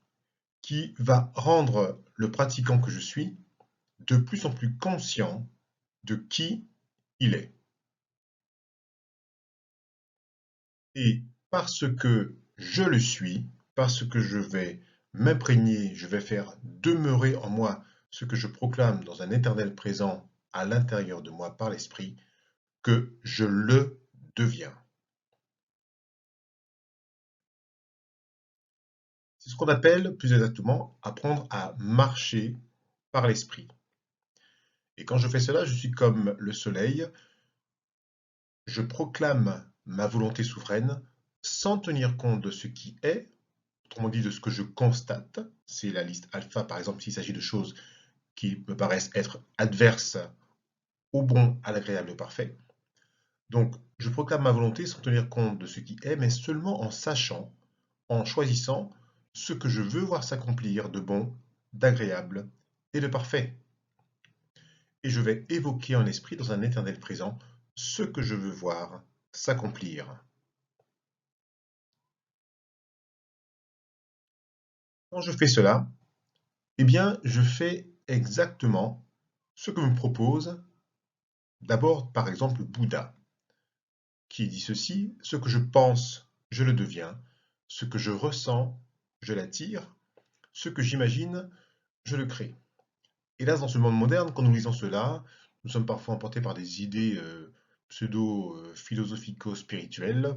qui va rendre le pratiquant que je suis de plus en plus conscient de qui il est. Et parce que je le suis, parce que je vais m'imprégner, je vais faire demeurer en moi ce que je proclame dans un éternel présent à l'intérieur de moi par l'esprit, que je le deviens. C'est ce qu'on appelle, plus exactement, apprendre à marcher par l'esprit. Et quand je fais cela, je suis comme le soleil, je proclame ma volonté souveraine sans tenir compte de ce qui est, autrement dit de ce que je constate. C'est la liste alpha, par exemple, s'il s'agit de choses qui me paraissent être adverses au bon, à l'agréable et au parfait. Donc, je proclame ma volonté sans tenir compte de ce qui est, mais seulement en sachant, en choisissant ce que je veux voir s'accomplir de bon, d'agréable et de parfait. Et je vais évoquer en esprit, dans un éternel présent, ce que je veux voir s'accomplir. Quand je fais cela, eh bien, je fais exactement ce que me propose d'abord, par exemple, Bouddha, qui dit ceci, ce que je pense, je le deviens, ce que je ressens, je l'attire, ce que j'imagine, je le crée. Hélas, dans ce monde moderne, quand nous lisons cela, nous sommes parfois emportés par des idées pseudo-philosophico-spirituelles,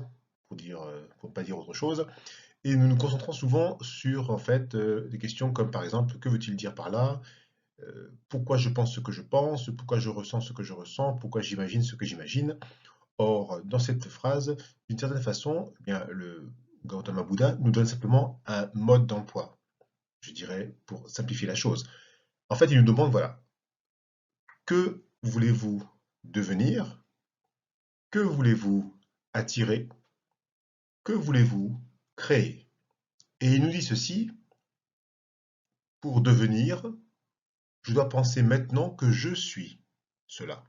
pour ne pas dire autre chose, et nous nous concentrons souvent sur en fait des questions comme par exemple que veut-il dire par là, pourquoi je pense ce que je pense, pourquoi je ressens ce que je ressens, pourquoi j'imagine ce que j'imagine. Or, dans cette phrase, d'une certaine façon, eh bien, le Gautama Bouddha nous donne simplement un mode d'emploi, je dirais, pour simplifier la chose. En fait, il nous demande, voilà, que voulez-vous devenir? Que voulez-vous attirer? Que voulez-vous créer? Et il nous dit ceci, pour devenir, je dois penser maintenant que je suis cela.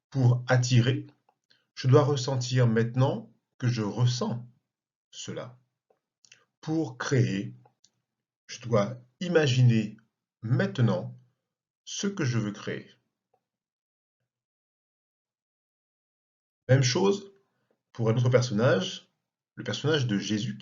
Pour attirer, je dois ressentir maintenant que je ressens cela. Pour créer, je dois imaginer maintenant ce que je veux créer. Même chose pour un autre personnage, le personnage de Jésus.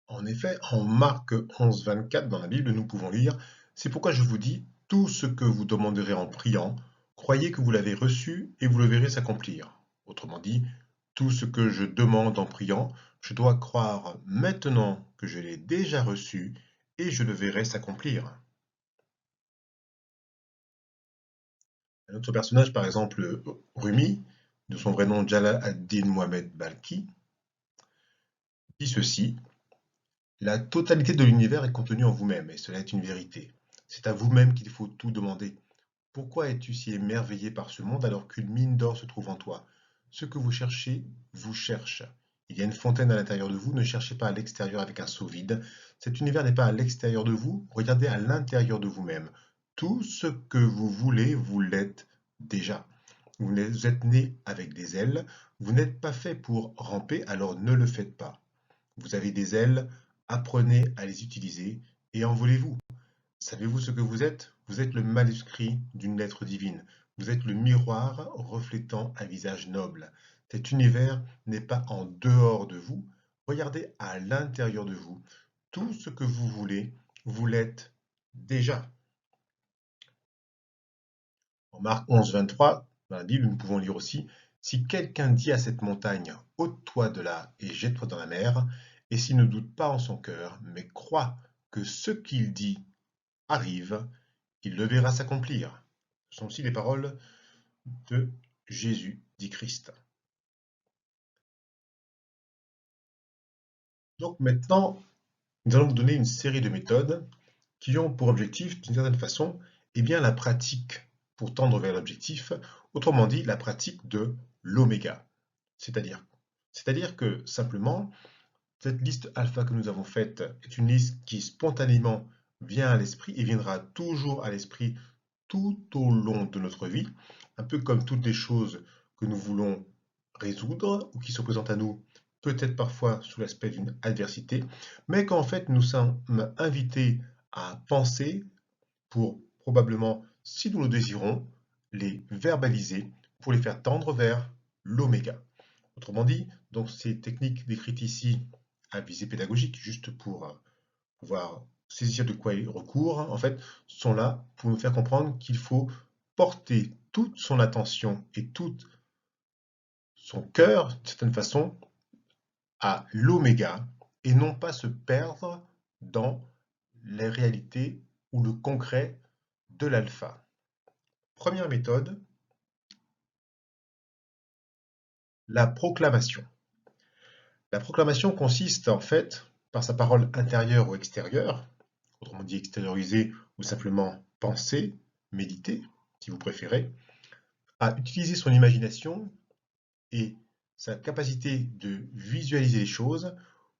En effet, en Marc 11, 24 dans la Bible, nous pouvons lire, c'est pourquoi je vous dis, tout ce que vous demanderez en priant, croyez que vous l'avez reçu et vous le verrez s'accomplir. Autrement dit, tout ce que je demande en priant, je dois croire maintenant que je l'ai déjà reçu et je le verrai s'accomplir. Un autre personnage, par exemple Rumi, de son vrai nom Jalal ad-Din Mohamed Balkhi, dit ceci, la totalité de l'univers est contenue en vous-même, et cela est une vérité. C'est à vous-même qu'il faut tout demander. Pourquoi es-tu si émerveillé par ce monde alors qu'une mine d'or se trouve en toi? Ce que vous cherchez vous cherche. Il y a une fontaine à l'intérieur de vous, ne cherchez pas à l'extérieur avec un seau vide. Cet univers n'est pas à l'extérieur de vous, regardez à l'intérieur de vous-même. Tout ce que vous voulez, vous l'êtes déjà. Vous êtes né avec des ailes, vous n'êtes pas fait pour ramper, alors ne le faites pas. Vous avez des ailes, apprenez à les utiliser et envolez-vous. Savez-vous ce que vous êtes? Vous êtes le manuscrit d'une lettre divine. Vous êtes le miroir reflétant un visage noble. Cet univers n'est pas en dehors de vous. Regardez à l'intérieur de vous. Tout ce que vous voulez, vous l'êtes déjà. En Marc 11, 23, dans la Bible, nous pouvons lire aussi, si quelqu'un dit à cette montagne, ôte-toi de là et jette-toi dans la mer, et s'il ne doute pas en son cœur, mais croit que ce qu'il dit arrive, il le verra s'accomplir. Ce sont aussi les paroles de Jésus, dit Christ. Donc maintenant, nous allons vous donner une série de méthodes qui ont pour objectif, d'une certaine façon, eh bien, la pratique pour tendre vers l'objectif, autrement dit, la pratique de l'oméga. C'est-à-dire, c'est-à-dire que simplement, cette liste alpha que nous avons faite est une liste qui spontanément vient à l'esprit et viendra toujours à l'esprit tout au long de notre vie, un peu comme toutes les choses que nous voulons résoudre ou qui se présentent à nous, peut-être parfois sous l'aspect d'une adversité, mais qu'en fait nous sommes invités à penser pour probablement, si nous le désirons, les verbaliser pour les faire tendre vers l'oméga. Autrement dit, donc ces techniques décrites ici à visée pédagogique, juste pour pouvoir saisir de quoi il recourt, en fait, sont là pour nous faire comprendre qu'il faut porter toute son attention et tout son cœur, d'une certaine façon, à l'oméga et non pas se perdre dans les réalités ou le concret de l'alpha. Première méthode, la proclamation. La proclamation consiste en fait, par sa parole intérieure ou extérieure, autrement dit extériorisée ou simplement penser, méditer, si vous préférez, à utiliser son imagination et sa capacité de visualiser les choses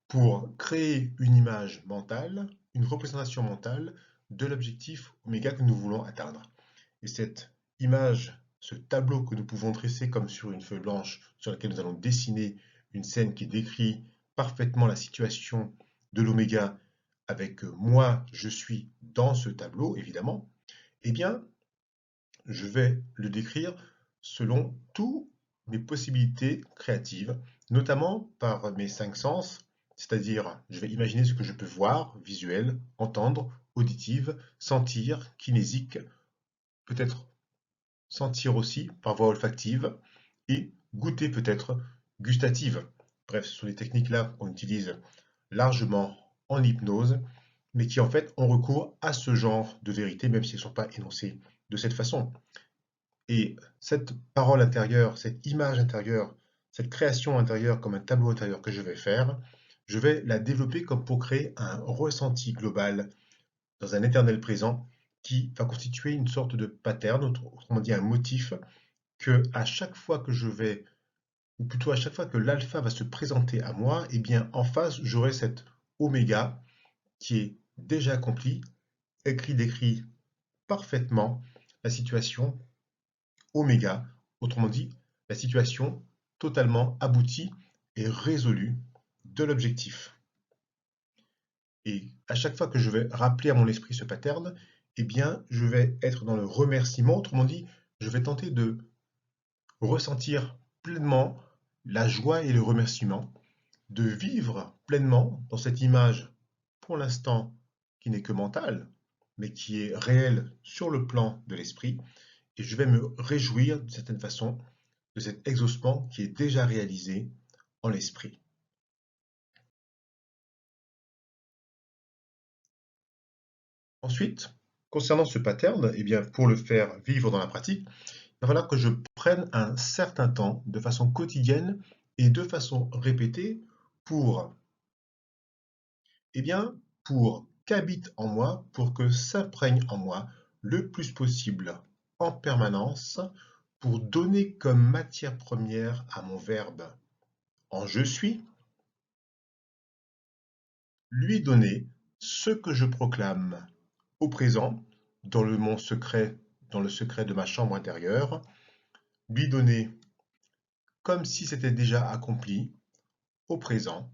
pour créer une image mentale, une représentation mentale de l'objectif oméga que nous voulons atteindre. Et cette image, ce tableau que nous pouvons dresser comme sur une feuille blanche sur laquelle nous allons dessiner une scène qui décrit parfaitement la situation de l'oméga avec moi, je suis dans ce tableau, évidemment, eh bien, je vais le décrire selon toutes mes possibilités créatives, notamment par mes cinq sens, c'est-à-dire je vais imaginer ce que je peux voir, visuel, entendre, auditive, sentir, kinésique, peut-être sentir aussi par voie olfactive et goûter peut-être gustative. Bref, ce sont des techniques-là qu'on utilise largement en hypnose, mais qui en fait ont recours à ce genre de vérité, même si elles ne sont pas énoncées de cette façon. Et cette parole intérieure, cette image intérieure, cette création intérieure comme un tableau intérieur que je vais faire, je vais la développer comme pour créer un ressenti global dans un éternel présent qui va constituer une sorte de pattern, autrement dit un motif, que à chaque fois que je vais, ou plutôt à chaque fois que l'alpha va se présenter à moi, eh bien en face j'aurai cet oméga qui est déjà accompli, décrit parfaitement la situation oméga, autrement dit la situation totalement aboutie et résolue de l'objectif. Et à chaque fois que je vais rappeler à mon esprit ce pattern, eh bien, je vais être dans le remerciement, autrement dit, je vais tenter de ressentir pleinement la joie et le remerciement, de vivre pleinement dans cette image, pour l'instant, qui n'est que mentale, mais qui est réelle sur le plan de l'esprit, et je vais me réjouir d'une certaine façon de cet exaucement qui est déjà réalisé en l'esprit. Ensuite, concernant ce pattern, eh bien, pour le faire vivre dans la pratique, il va falloir que je prenne un certain temps, de façon quotidienne et de façon répétée, pour, eh bien, pour qu'habite en moi, pour que s'imprègne en moi le plus possible en permanence pour donner comme matière première à mon verbe en je suis, lui donner ce que je proclame au présent, mon secret, dans le secret de ma chambre intérieure, lui donner comme si c'était déjà accompli au présent,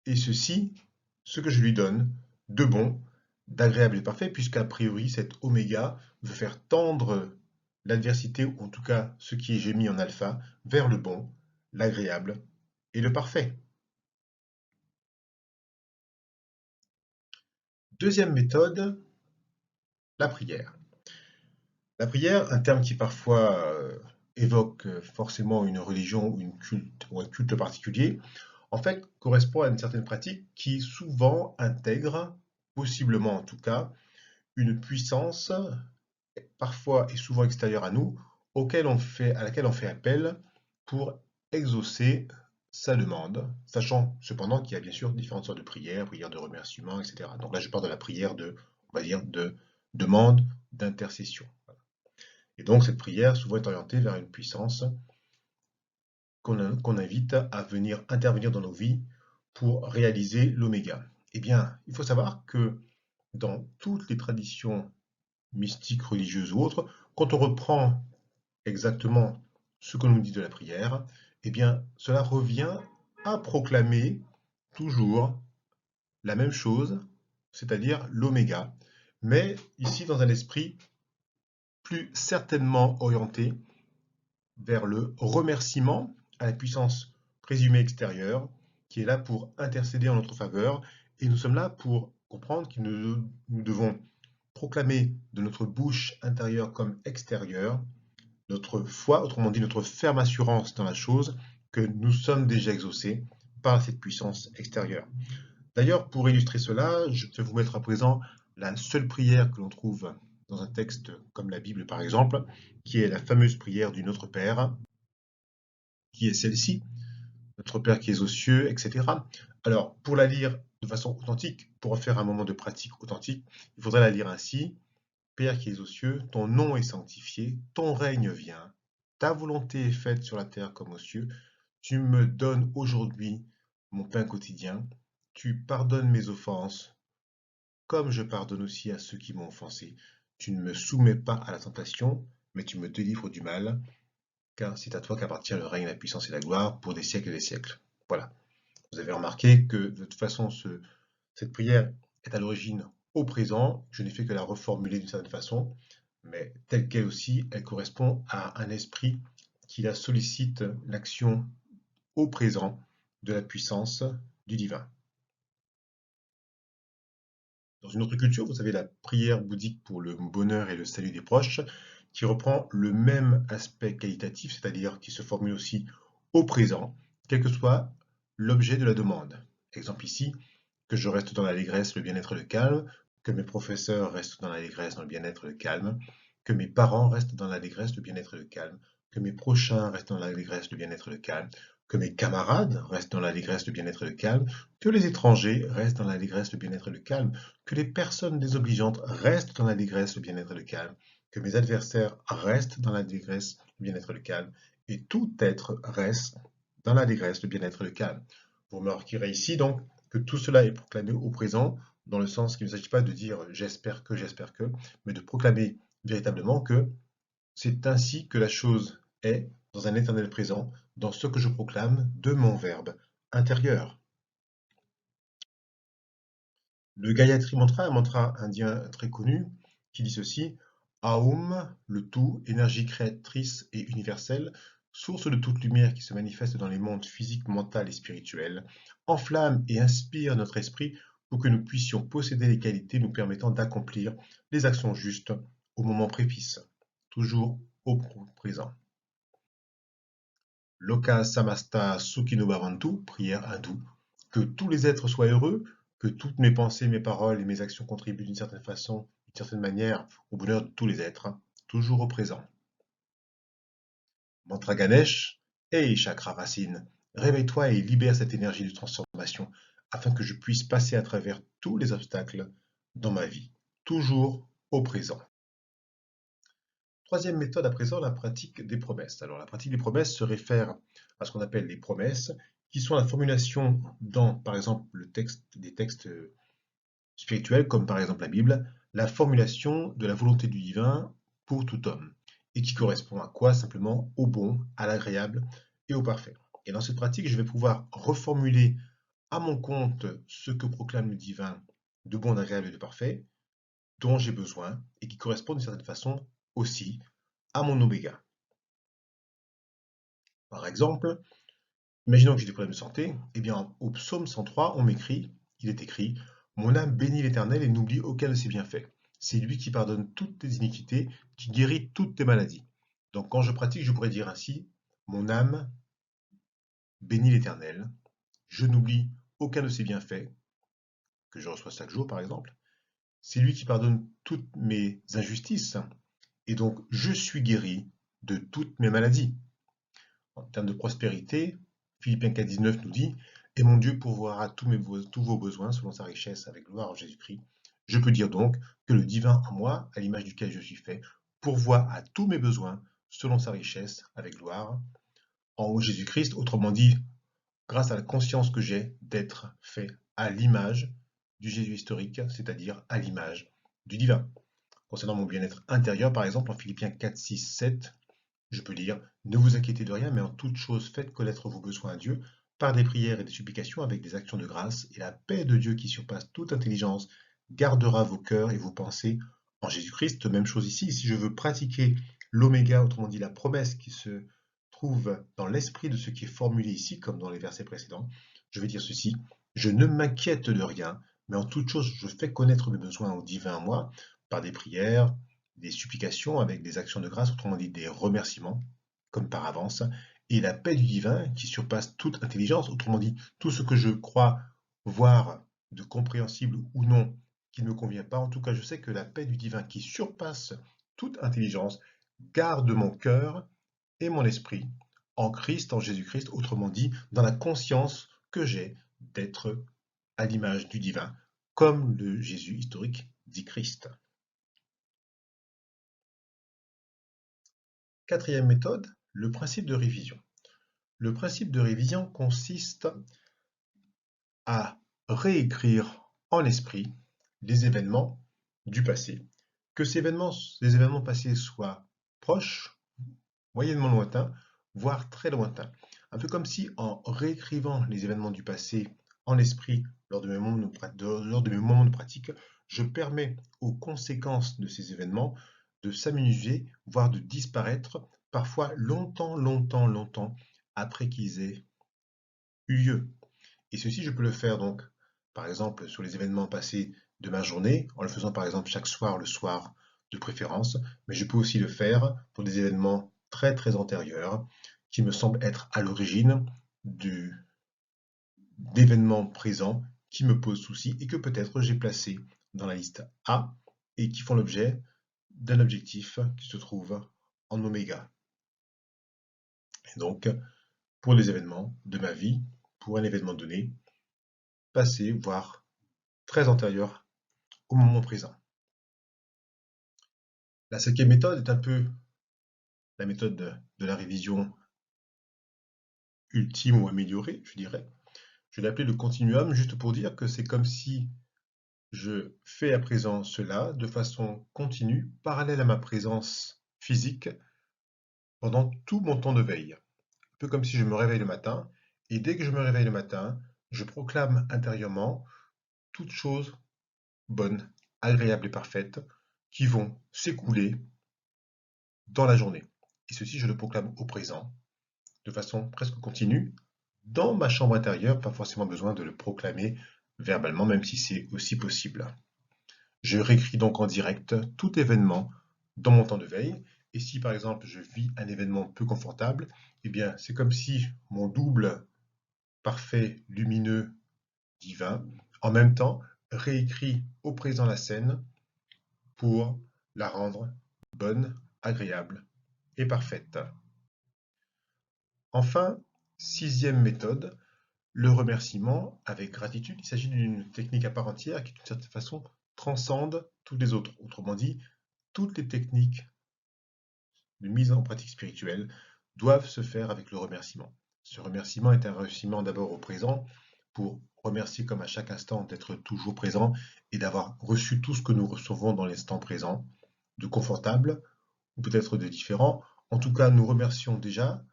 et ceci, ce que je lui donne, de bon, d'agréable et parfait, puisqu'a priori, cet oméga veut faire tendre l'adversité, ou en tout cas ce qui j'ai mis en alpha, vers le bon, l'agréable et le parfait. Deuxième méthode, la prière. La prière, un terme qui parfois évoque forcément une religion ou un culte particulier, en fait correspond à une certaine pratique qui souvent intègre, possiblement en tout cas, une puissance, parfois et souvent extérieure à nous, à laquelle on fait appel pour exaucer sa demande, sachant cependant qu'il y a bien sûr différentes sortes de prières, prières de remerciement, etc. Donc là, je parle de la prière on va dire, de demande, d'intercession. Et donc cette prière souvent est orientée vers une puissance qu'on invite à venir intervenir dans nos vies pour réaliser l'oméga. Eh bien, il faut savoir que dans toutes les traditions mystiques, religieuses ou autres, quand on reprend exactement ce que l'on nous dit de la prière, eh bien, cela revient à proclamer toujours la même chose, c'est-à-dire l'oméga, mais ici dans un esprit plus certainement orienté vers le remerciement à la puissance présumée extérieure qui est là pour intercéder en notre faveur. Et nous sommes là pour comprendre que nous devons proclamer de notre bouche intérieure comme extérieure notre foi, autrement dit notre ferme assurance dans la chose, que nous sommes déjà exaucés par cette puissance extérieure. D'ailleurs, pour illustrer cela, je vais vous mettre à présent la seule prière que l'on trouve dans un texte comme la Bible par exemple, qui est la fameuse prière du Notre Père, qui est celle-ci, Notre Père qui es aux cieux, etc. Alors, pour la lire de façon authentique, pour faire un moment de pratique authentique, il faudrait la lire ainsi. Père qui es aux cieux, ton nom est sanctifié, ton règne vient, ta volonté est faite sur la terre comme aux cieux. Tu me donnes aujourd'hui mon pain quotidien, tu pardonnes mes offenses, comme je pardonne aussi à ceux qui m'ont offensé. Tu ne me soumets pas à la tentation, mais tu me délivres du mal, car c'est à toi qu'appartient le règne, la puissance et la gloire pour des siècles et des siècles. Voilà. Vous avez remarqué que de toute façon, cette prière est à l'origine au présent. Je n'ai fait que la reformuler d'une certaine façon, mais telle qu'elle aussi, elle correspond à un esprit qui la sollicite l'action au présent de la puissance du divin. Dans une autre culture, vous avez la prière bouddhique pour le bonheur et le salut des proches, qui reprend le même aspect qualitatif, c'est-à-dire qui se formule aussi au présent, quel que soit l'objet de la demande. Exemple ici, que je reste dans l'allégresse, le bien-être, le calme, que mes professeurs restent dans l'allégresse, dans le bien-être, le calme, que mes parents restent dans l'allégresse, le bien-être, le calme, que mes prochains restent dans l'allégresse, le bien-être, le calme, que mes camarades restent dans l'allégresse, le bien-être, le calme, que les étrangers restent dans l'allégresse, le bien-être, le calme, que les personnes désobligeantes restent dans l'allégresse, le bien-être, le calme, que mes adversaires restent dans l'allégresse, le bien-être, le calme, et tout être reste dans l'allégresse, le bien-être, le calme. Vous remarquerez ici donc que tout cela est proclamé au présent, dans le sens qu'il ne s'agit pas de dire j'espère que, mais de proclamer véritablement que c'est ainsi que la chose est dans un éternel présent, dans ce que je proclame de mon verbe intérieur. Le Gayatri Mantra, un mantra indien très connu, qui dit ceci: Aum, le tout, énergie créatrice et universelle, source de toute lumière qui se manifeste dans les mondes physique, mental et spirituel, enflamme et inspire notre esprit pour que nous puissions posséder les qualités nous permettant d'accomplir les actions justes au moment prépice, toujours au présent. Loka samasta sukhino bhavantu, prière hindoue. Que tous les êtres soient heureux, que toutes mes pensées, mes paroles et mes actions contribuent d'une certaine façon, d'une certaine manière, au bonheur de tous les êtres, toujours au présent. Mantra Ganesh, hey chakra racine, réveille-toi et libère cette énergie de transformation afin que je puisse passer à travers tous les obstacles dans ma vie, toujours au présent. Troisième méthode à présent, la pratique des promesses. Alors la pratique des promesses se réfère à ce qu'on appelle les promesses, qui sont la formulation dans, par exemple, des textes spirituels, comme par exemple la Bible, la formulation de la volonté du divin pour tout homme, et qui correspond à quoi? Simplement au bon, à l'agréable et au parfait. Et dans cette pratique, je vais pouvoir reformuler à mon compte ce que proclame le divin de bon, d'agréable et de parfait, dont j'ai besoin, et qui correspond d'une certaine façon aussi à mon oméga. Par exemple, imaginons que j'ai des problèmes de santé, eh bien au psaume 103, il est écrit, mon âme bénit l'Éternel et n'oublie aucun de ses bienfaits. C'est lui qui pardonne toutes tes iniquités, qui guérit toutes tes maladies. Donc quand je pratique, je pourrais dire ainsi, mon âme bénit l'Éternel, je n'oublie aucun de ses bienfaits, que je reçois chaque jour par exemple. C'est lui qui pardonne toutes mes injustices, et donc je suis guéri de toutes mes maladies. En termes de prospérité, Philippiens 4,19 nous dit, et mon Dieu pourvoira tous vos besoins selon sa richesse avec gloire en Jésus-Christ. Je peux dire donc que le divin en moi, à l'image duquel je suis fait, pourvoit à tous mes besoins selon sa richesse avec gloire en Jésus-Christ. Autrement dit, grâce à la conscience que j'ai d'être fait à l'image du Jésus historique, c'est-à-dire à l'image du divin. Concernant mon bien-être intérieur, par exemple, en Philippiens 4, 6, 7, je peux lire, ne vous inquiétez de rien, mais en toute chose faites connaître vos besoins à Dieu par des prières et des supplications avec des actions de grâce, et la paix de Dieu qui surpasse toute intelligence gardera vos cœurs et vos pensées en Jésus-Christ. Même chose ici, si je veux pratiquer l'oméga, autrement dit la promesse qui se trouve dans l'esprit de ce qui est formulé ici, comme dans les versets précédents, je vais dire ceci, je ne m'inquiète de rien, mais en toute chose je fais connaître mes besoins au divin à moi par des prières, des supplications avec des actions de grâce, autrement dit des remerciements, comme par avance, et la paix du divin qui surpasse toute intelligence, autrement dit tout ce que je crois voir de compréhensible ou non qui ne me convient pas. En tout cas, je sais que la paix du divin qui surpasse toute intelligence garde mon cœur et mon esprit en Christ, en Jésus-Christ, autrement dit dans la conscience que j'ai d'être à l'image du divin, comme le Jésus historique dit Christ. Quatrième méthode, le principe de révision. Le principe de révision consiste à réécrire en esprit les événements du passé. Que les événements passés soient proches, moyennement lointains, voire très lointains. Un peu comme si en réécrivant les événements du passé en esprit lors de mes moments de pratique, je permets aux conséquences de ces événements de s'amuser, voire de disparaître, parfois longtemps, longtemps, longtemps après qu'ils aient eu lieu. Et ceci, je peux le faire donc, par exemple, sur les événements passés de ma journée, en le faisant par exemple chaque soir, le soir de préférence, mais je peux aussi le faire pour des événements très très antérieurs qui me semblent être à l'origine d'événements présents qui me posent souci et que peut-être j'ai placé dans la liste A et qui font l'objet d'un objectif qui se trouve en oméga. Et donc, pour les événements de ma vie, pour un événement donné, passé, voire très antérieur au moment présent. La cinquième méthode est un peu la méthode de la révision ultime ou améliorée, je dirais. Je l'ai appelé le continuum juste pour dire que c'est comme si je fais à présent cela de façon continue, parallèle à ma présence physique pendant tout mon temps de veille. Un peu comme si je me réveille le matin, et dès que je me réveille le matin, je proclame intérieurement toutes choses bonnes, agréables et parfaites qui vont s'écouler dans la journée. Et ceci, je le proclame au présent, de façon presque continue, dans ma chambre intérieure, pas forcément besoin de le proclamer verbalement, même si c'est aussi possible. Je réécris donc en direct tout événement dans mon temps de veille, et si par exemple je vis un événement peu confortable, eh bien c'est comme si mon double parfait, lumineux, divin, en même temps réécrit au présent la scène pour la rendre bonne, agréable et parfaite. Enfin, sixième méthode, le remerciement avec gratitude. Il s'agit d'une technique à part entière qui, d'une certaine façon, transcende toutes les autres. Autrement dit, toutes les techniques de mise en pratique spirituelle doivent se faire avec le remerciement. Ce remerciement est un remerciement d'abord au présent, pour remercier comme à chaque instant d'être toujours présent et d'avoir reçu tout ce que nous recevons dans l'instant présent, de confortable ou peut-être de différent. En tout cas, nous remercions déjà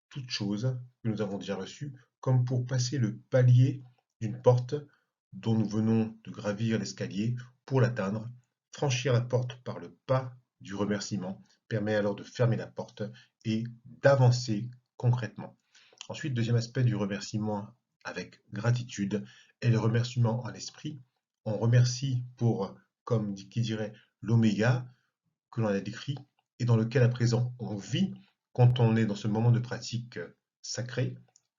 toutes choses que nous avons déjà reçues, comme pour passer le palier d'une porte dont nous venons de gravir l'escalier pour l'atteindre. Franchir la porte par le pas du remerciement permet alors de fermer la porte et d'avancer concrètement. Ensuite, deuxième aspect du remerciement avec gratitude est le remerciement en esprit. On remercie pour, comme qui dirait, l'oméga que l'on a décrit et dans lequel à présent on vit quand on est dans ce moment de pratique sacrée,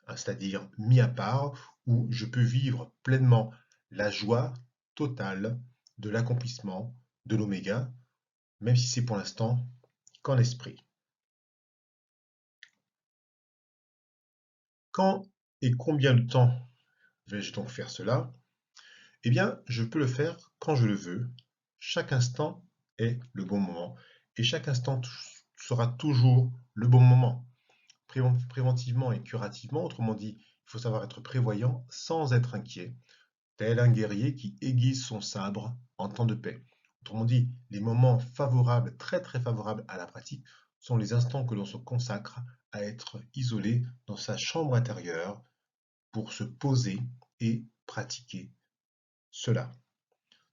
c'est-à-dire mis à part, où je peux vivre pleinement la joie totale de l'accomplissement de l'oméga, même si c'est pour l'instant qu'en esprit. Quand et combien de temps vais-je donc faire cela? Eh bien, je peux le faire quand je le veux. Chaque instant est le bon moment et chaque instant sera toujours le bon moment. Préventivement et curativement, autrement dit, il faut savoir être prévoyant sans être inquiet, tel un guerrier qui aiguise son sabre en temps de paix. Autrement dit, les moments favorables, très très favorables à la pratique, sont les instants que l'on se consacre à être isolé dans sa chambre intérieure pour se poser et pratiquer cela.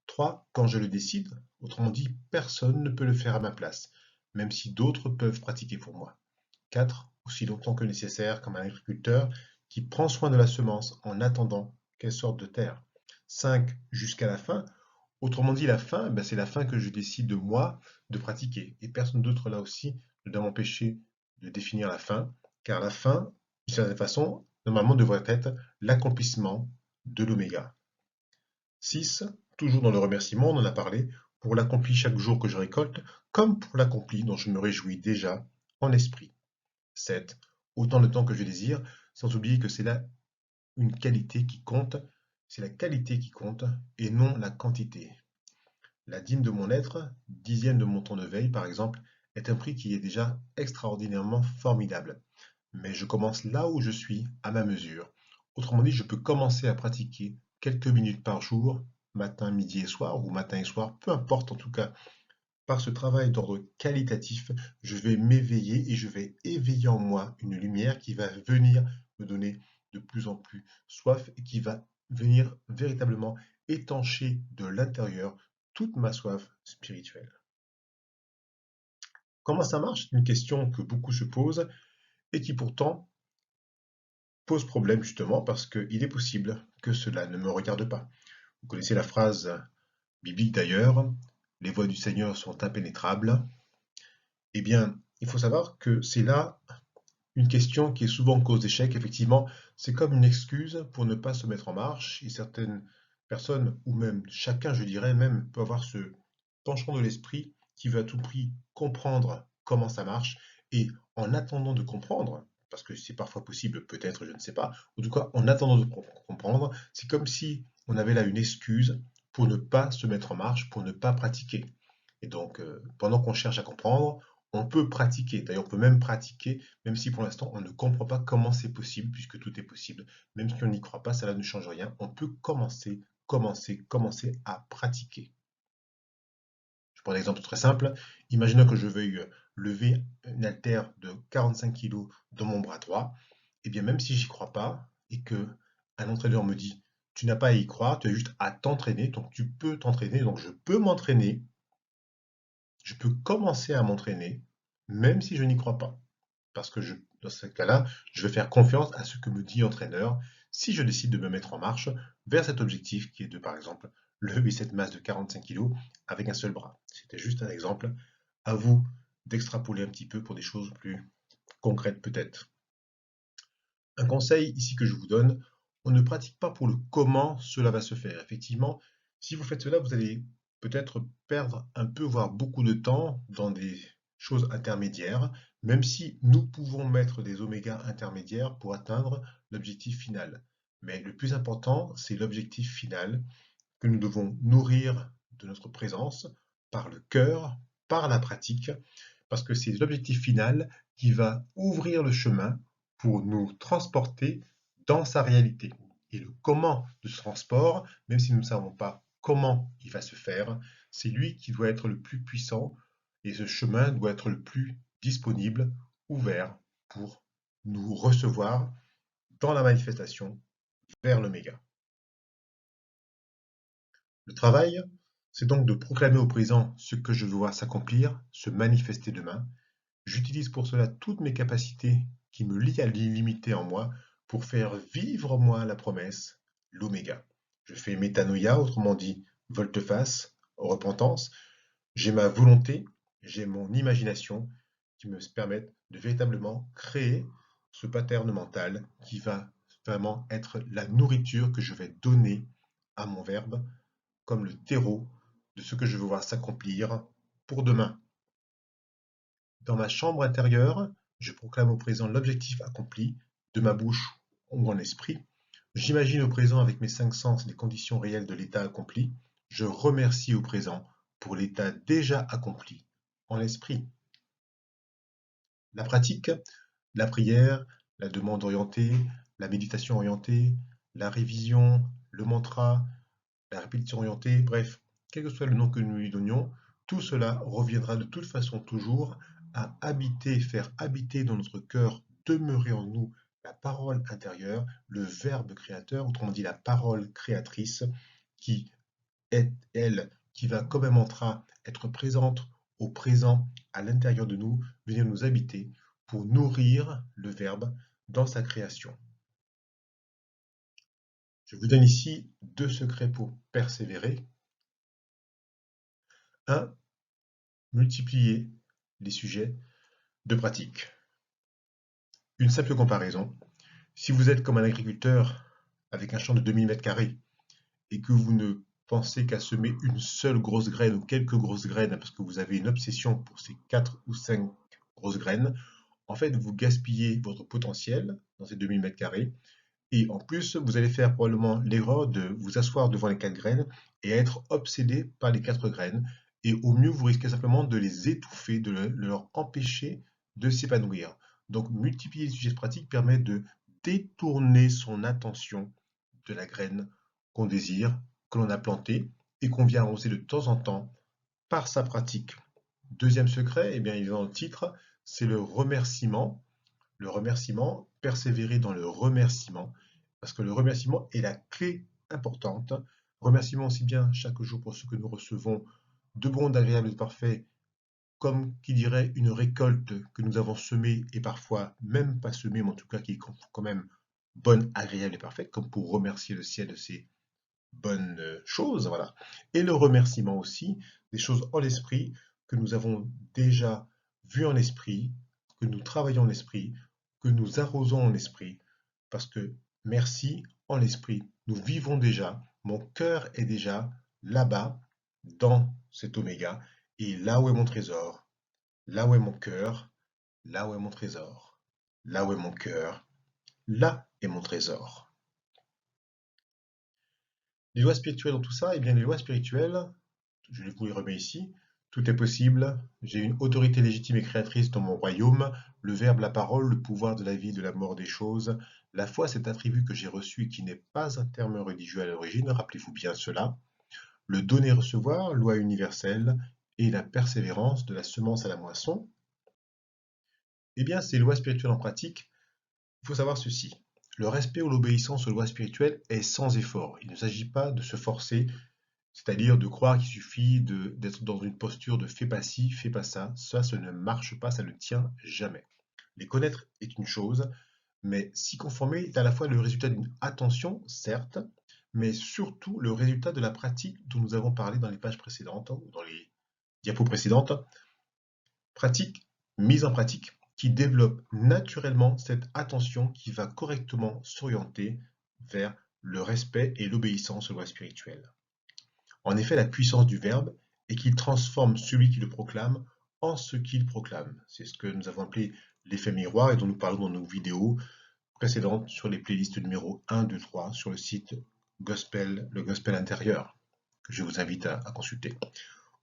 3. Quand je le décide, autrement dit, personne ne peut le faire à ma place, même si d'autres peuvent pratiquer pour moi. 4. Aussi longtemps que nécessaire, comme un agriculteur qui prend soin de la semence en attendant qu'elle sorte de terre. 5. Jusqu'à la fin. Autrement dit, la fin, c'est la fin que je décide de moi de pratiquer. Et personne d'autre là aussi ne doit m'empêcher de définir la fin, car la fin, d'une certaine façon, normalement devrait être l'accomplissement de l'oméga. 6. Toujours dans le remerciement, on en a parlé, pour l'accompli chaque jour que je récolte, comme pour l'accompli dont je me réjouis déjà en esprit. 7. Autant de temps que je désire, sans oublier que c'est là une qualité qui compte, c'est la qualité qui compte et non la quantité. La dîme de mon être, dixième de mon temps de veille par exemple, est un prix qui est déjà extraordinairement formidable. Mais je commence là où je suis, à ma mesure. Autrement dit, je peux commencer à pratiquer quelques minutes par jour, matin, midi et soir, ou matin et soir, peu importe en tout cas. Par ce travail d'ordre qualitatif, je vais m'éveiller et je vais éveiller en moi une lumière qui va venir me donner de plus en plus soif et qui va venir véritablement étancher de l'intérieur toute ma soif spirituelle. Comment ça marche? C'est une question que beaucoup se posent et qui pourtant pose problème justement parce qu'il est possible que cela ne me regarde pas. Vous connaissez la phrase biblique d'ailleurs, les voies du Seigneur sont impénétrables. Eh bien, il faut savoir que c'est là une question qui est souvent cause d'échec. Effectivement, c'est comme une excuse pour ne pas se mettre en marche. Et certaines personnes, ou même chacun, je dirais même, peut avoir ce penchant de l'esprit qui veut à tout prix comprendre comment ça marche. Et en attendant de comprendre, parce que c'est parfois possible, peut-être, je ne sais pas, en tout cas, en attendant de comprendre, c'est comme si on avait là une excuse pour ne pas se mettre en marche, pour ne pas pratiquer. Et donc, pendant qu'on cherche à comprendre, on peut pratiquer. D'ailleurs, on peut même pratiquer, même si pour l'instant, on ne comprend pas comment c'est possible, puisque tout est possible. Même si on n'y croit pas, cela ne change rien. On peut commencer à pratiquer. Je prends un exemple très simple. Imaginons que je veuille lever une haltère de 45 kg dans mon bras droit. Eh bien, même si j'y crois pas, et que un entraîneur me dit, tu n'as pas à y croire, tu as juste à t'entraîner, donc tu peux t'entraîner, donc je peux m'entraîner, je peux commencer à m'entraîner, même si je n'y crois pas. Parce que dans ce cas-là, je vais faire confiance à ce que me dit l'entraîneur si je décide de me mettre en marche vers cet objectif qui est de, par exemple, lever cette masse de 45 kg avec un seul bras. C'était juste un exemple. À vous d'extrapoler un petit peu pour des choses plus concrètes peut-être. Un conseil ici que je vous donne, on ne pratique pas pour le comment cela va se faire. Effectivement, si vous faites cela, vous allez peut-être perdre un peu, voire beaucoup de temps dans des choses intermédiaires, même si nous pouvons mettre des oméga intermédiaires pour atteindre l'objectif final. Mais le plus important, c'est l'objectif final que nous devons nourrir de notre présence par le cœur, par la pratique, parce que c'est l'objectif final qui va ouvrir le chemin pour nous transporter dans sa réalité. Et le comment de ce transport, même si nous ne savons pas comment il va se faire, c'est lui qui doit être le plus puissant et ce chemin doit être le plus disponible, ouvert pour nous recevoir dans la manifestation vers l'oméga. Le travail, c'est donc de proclamer au présent ce que je veux voir s'accomplir, se manifester demain. J'utilise pour cela toutes mes capacités qui me lient à l'illimité en moi pour faire vivre en moi la promesse, l'oméga. Je fais métanoïa, autrement dit volte-face, repentance. J'ai ma volonté, j'ai mon imagination qui me permettent de véritablement créer ce pattern mental qui va vraiment être la nourriture que je vais donner à mon verbe comme le terreau de ce que je veux voir s'accomplir pour demain. Dans ma chambre intérieure, je proclame au présent l'objectif accompli, de ma bouche ou en esprit. J'imagine au présent avec mes cinq sens les conditions réelles de l'état accompli. Je remercie au présent pour l'état déjà accompli en l'esprit. La pratique, la prière, la demande orientée, la méditation orientée, la révision, le mantra, la répétition orientée, bref, quel que soit le nom que nous lui donnions, tout cela reviendra de toute façon toujours à habiter, faire habiter dans notre cœur, demeurer en nous la parole intérieure, le verbe créateur, autrement dit la parole créatrice, qui est elle, qui va comme un mantra être présente au présent, à l'intérieur de nous, venir nous habiter pour nourrir le verbe dans sa création. Je vous donne ici deux secrets pour persévérer. 1. Multiplier les sujets de pratique. Une simple comparaison. Si vous êtes comme un agriculteur avec un champ de 2000 m² et que vous ne pensez qu'à semer une seule grosse graine ou quelques grosses graines parce que vous avez une obsession pour ces 4 ou 5 grosses graines, en fait, vous gaspillez votre potentiel dans ces 2000 m² et en plus, vous allez faire probablement l'erreur de vous asseoir devant les 4 graines et être obsédé par les 4 graines. Et au mieux, vous risquez simplement de les étouffer, de leur empêcher de s'épanouir. Donc, multiplier les sujets pratiques permet de détourner son attention de la graine qu'on désire, que l'on a plantée et qu'on vient arroser de temps en temps par sa pratique. Deuxième secret, eh bien, il est dans le titre, c'est le remerciement. Le remerciement, persévérer dans le remerciement, parce que le remerciement est la clé importante. Remerciement aussi bien chaque jour pour ce que nous recevons de bon, d'agréable et de parfait, comme qui dirait une récolte que nous avons semée et parfois même pas semée, mais en tout cas qui est quand même bonne, agréable et parfaite, comme pour remercier le ciel de ses bonnes choses, voilà. Et le remerciement aussi des choses en l'esprit que nous avons déjà vues en esprit, que nous travaillons en l'esprit, que nous arrosons en esprit, parce que merci en l'esprit, nous vivons déjà, mon cœur est déjà là-bas, dans cet oméga, et là où est mon trésor, là où est mon cœur, là où est mon trésor, là où est mon cœur, là est mon trésor. Les lois spirituelles dans tout ça, eh bien les lois spirituelles, je vous les remets ici. Tout est possible. J'ai une autorité légitime et créatrice dans mon royaume. Le verbe, la parole, le pouvoir de la vie et de la mort des choses. La foi, cet attribut que j'ai reçu et qui n'est pas un terme religieux à l'origine, rappelez-vous bien cela. Le donner-recevoir, loi universelle, et la persévérance de la semence à la moisson. Eh bien, ces lois spirituelles en pratique, il faut savoir ceci. Le respect ou l'obéissance aux lois spirituelles est sans effort. Il ne s'agit pas de se forcer, c'est-à-dire de croire qu'il suffit d'être dans une posture de fais pas ci, fais pas ça. Ça ne marche pas, ça ne tient jamais. Les connaître est une chose, mais s'y conformer est à la fois le résultat d'une attention, certes, mais surtout le résultat de la pratique dont nous avons parlé dans les pages précédentes, ou dans les diapos précédentes. Pratique, mise en pratique, qui développe naturellement cette attention qui va correctement s'orienter vers le respect et l'obéissance aux lois spirituelles. En effet, la puissance du verbe est qu'il transforme celui qui le proclame en ce qu'il proclame. C'est ce que nous avons appelé l'effet miroir et dont nous parlons dans nos vidéos précédentes sur les playlists numéro 1, 2, 3 sur le site Gospel, le Gospel intérieur, que je vous invite à consulter.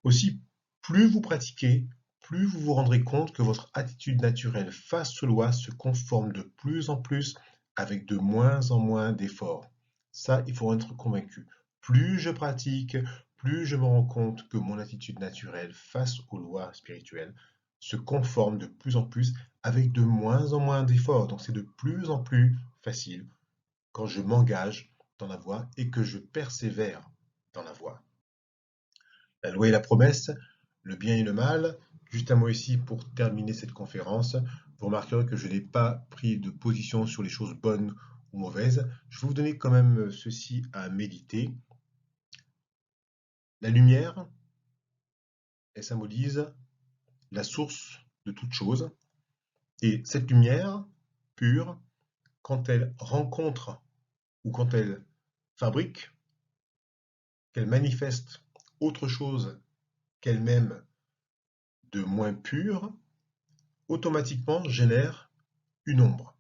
Aussi, plus vous pratiquez, plus vous vous rendrez compte que votre attitude naturelle face aux lois se conforme de plus en plus avec de moins en moins d'efforts. Ça, il faut en être convaincu. Plus je pratique, plus je me rends compte que mon attitude naturelle face aux lois spirituelles se conforme de plus en plus avec de moins en moins d'efforts. Donc c'est de plus en plus facile quand je m'engage dans la voie et que je persévère dans la voie. La loi et la promesse, le bien et le mal. Juste un mot ici pour terminer cette conférence. Vous remarquerez que je n'ai pas pris de position sur les choses bonnes ou mauvaises. Je vais vous donner quand même ceci à méditer. La lumière, elle symbolise la source de toute chose. Et cette lumière pure, quand elle rencontre ou quand elle fabrique, qu'elle manifeste autre chose qu'elle-même de moins pure, automatiquement génère une ombre.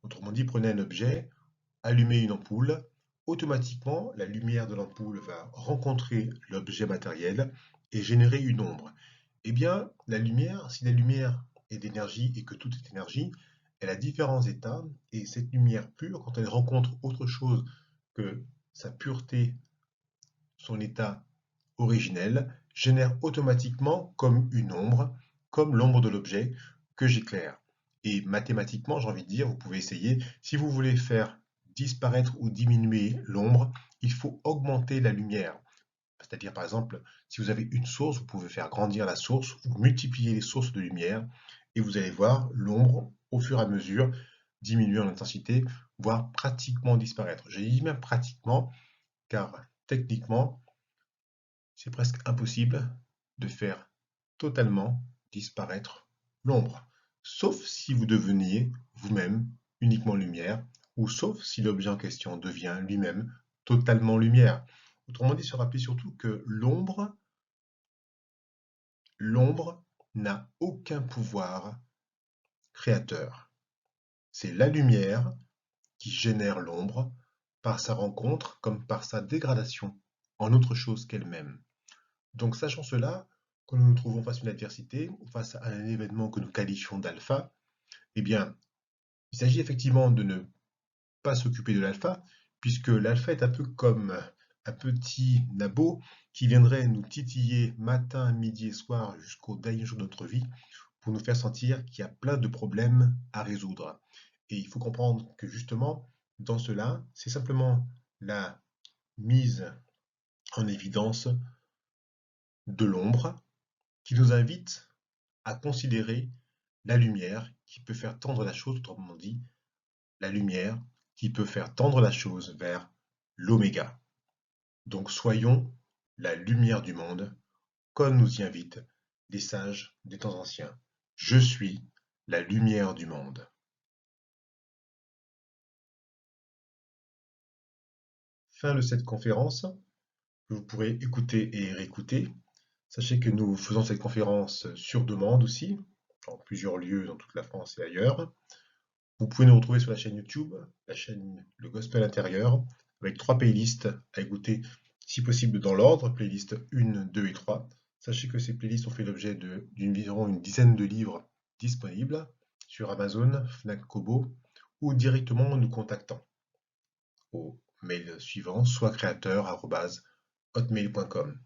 Autrement dit, prenez un objet, allumez une ampoule, automatiquement la lumière de l'ampoule va rencontrer l'objet matériel et générer une ombre. Eh bien, la lumière, si la lumière est d'énergie et que tout est énergie, elle a différents états et cette lumière pure, quand elle rencontre autre chose que sa pureté, son état originel, génère automatiquement comme une ombre, comme l'ombre de l'objet que j'éclaire. Et mathématiquement, j'ai envie de dire, vous pouvez essayer, si vous voulez faire disparaître ou diminuer l'ombre, il faut augmenter la lumière. C'est-à-dire, par exemple, si vous avez une source, vous pouvez faire grandir la source, vous multipliez les sources de lumière, et vous allez voir l'ombre, au fur et à mesure, diminuer en intensité, voire pratiquement disparaître. J'ai dit même pratiquement, car techniquement, c'est presque impossible de faire totalement disparaître l'ombre, sauf si vous deveniez vous-même uniquement lumière, ou sauf si l'objet en question devient lui-même totalement lumière. Autrement dit, se rappeler surtout que l'ombre n'a aucun pouvoir créateur. C'est la lumière qui génère l'ombre par sa rencontre comme par sa dégradation en autre chose qu'elle-même. Donc, sachant cela, quand nous nous trouvons face à une adversité ou face à un événement que nous qualifions d'alpha, eh bien, il s'agit effectivement de ne pas s'occuper de l'alpha, puisque l'alpha est un peu comme un petit nabo qui viendrait nous titiller matin, midi et soir jusqu'au dernier jour de notre vie pour nous faire sentir qu'il y a plein de problèmes à résoudre. Et il faut comprendre que justement, dans cela, c'est simplement la mise en évidence de l'ombre qui nous invite à considérer la lumière qui peut faire tendre la chose, autrement dit, la lumière qui peut faire tendre la chose vers l'oméga. Donc soyons la lumière du monde, comme nous y invitent les sages des temps anciens. Je suis la lumière du monde. Fin de cette conférence, que vous pourrez écouter et réécouter. Sachez que nous faisons cette conférence sur demande aussi, en plusieurs lieux dans toute la France et ailleurs. Vous pouvez nous retrouver sur la chaîne YouTube, la chaîne Le Gospel Intérieur, avec 3 playlists à écouter, si possible dans l'ordre, playlist 1, 2 et 3. Sachez que ces playlists ont fait l'objet d'environ une dizaine de livres disponibles sur Amazon, Fnac, Kobo, ou directement en nous contactant au mail suivant, soiscreateur@hotmail.com.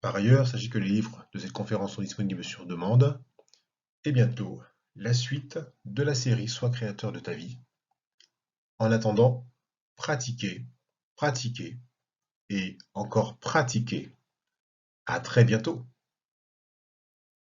Par ailleurs, sachez que les livres de cette conférence sont disponibles sur demande, et bientôt, la suite de la série Sois créateur de ta vie. En attendant, pratiquez, pratiquez et encore pratiquez. À très bientôt.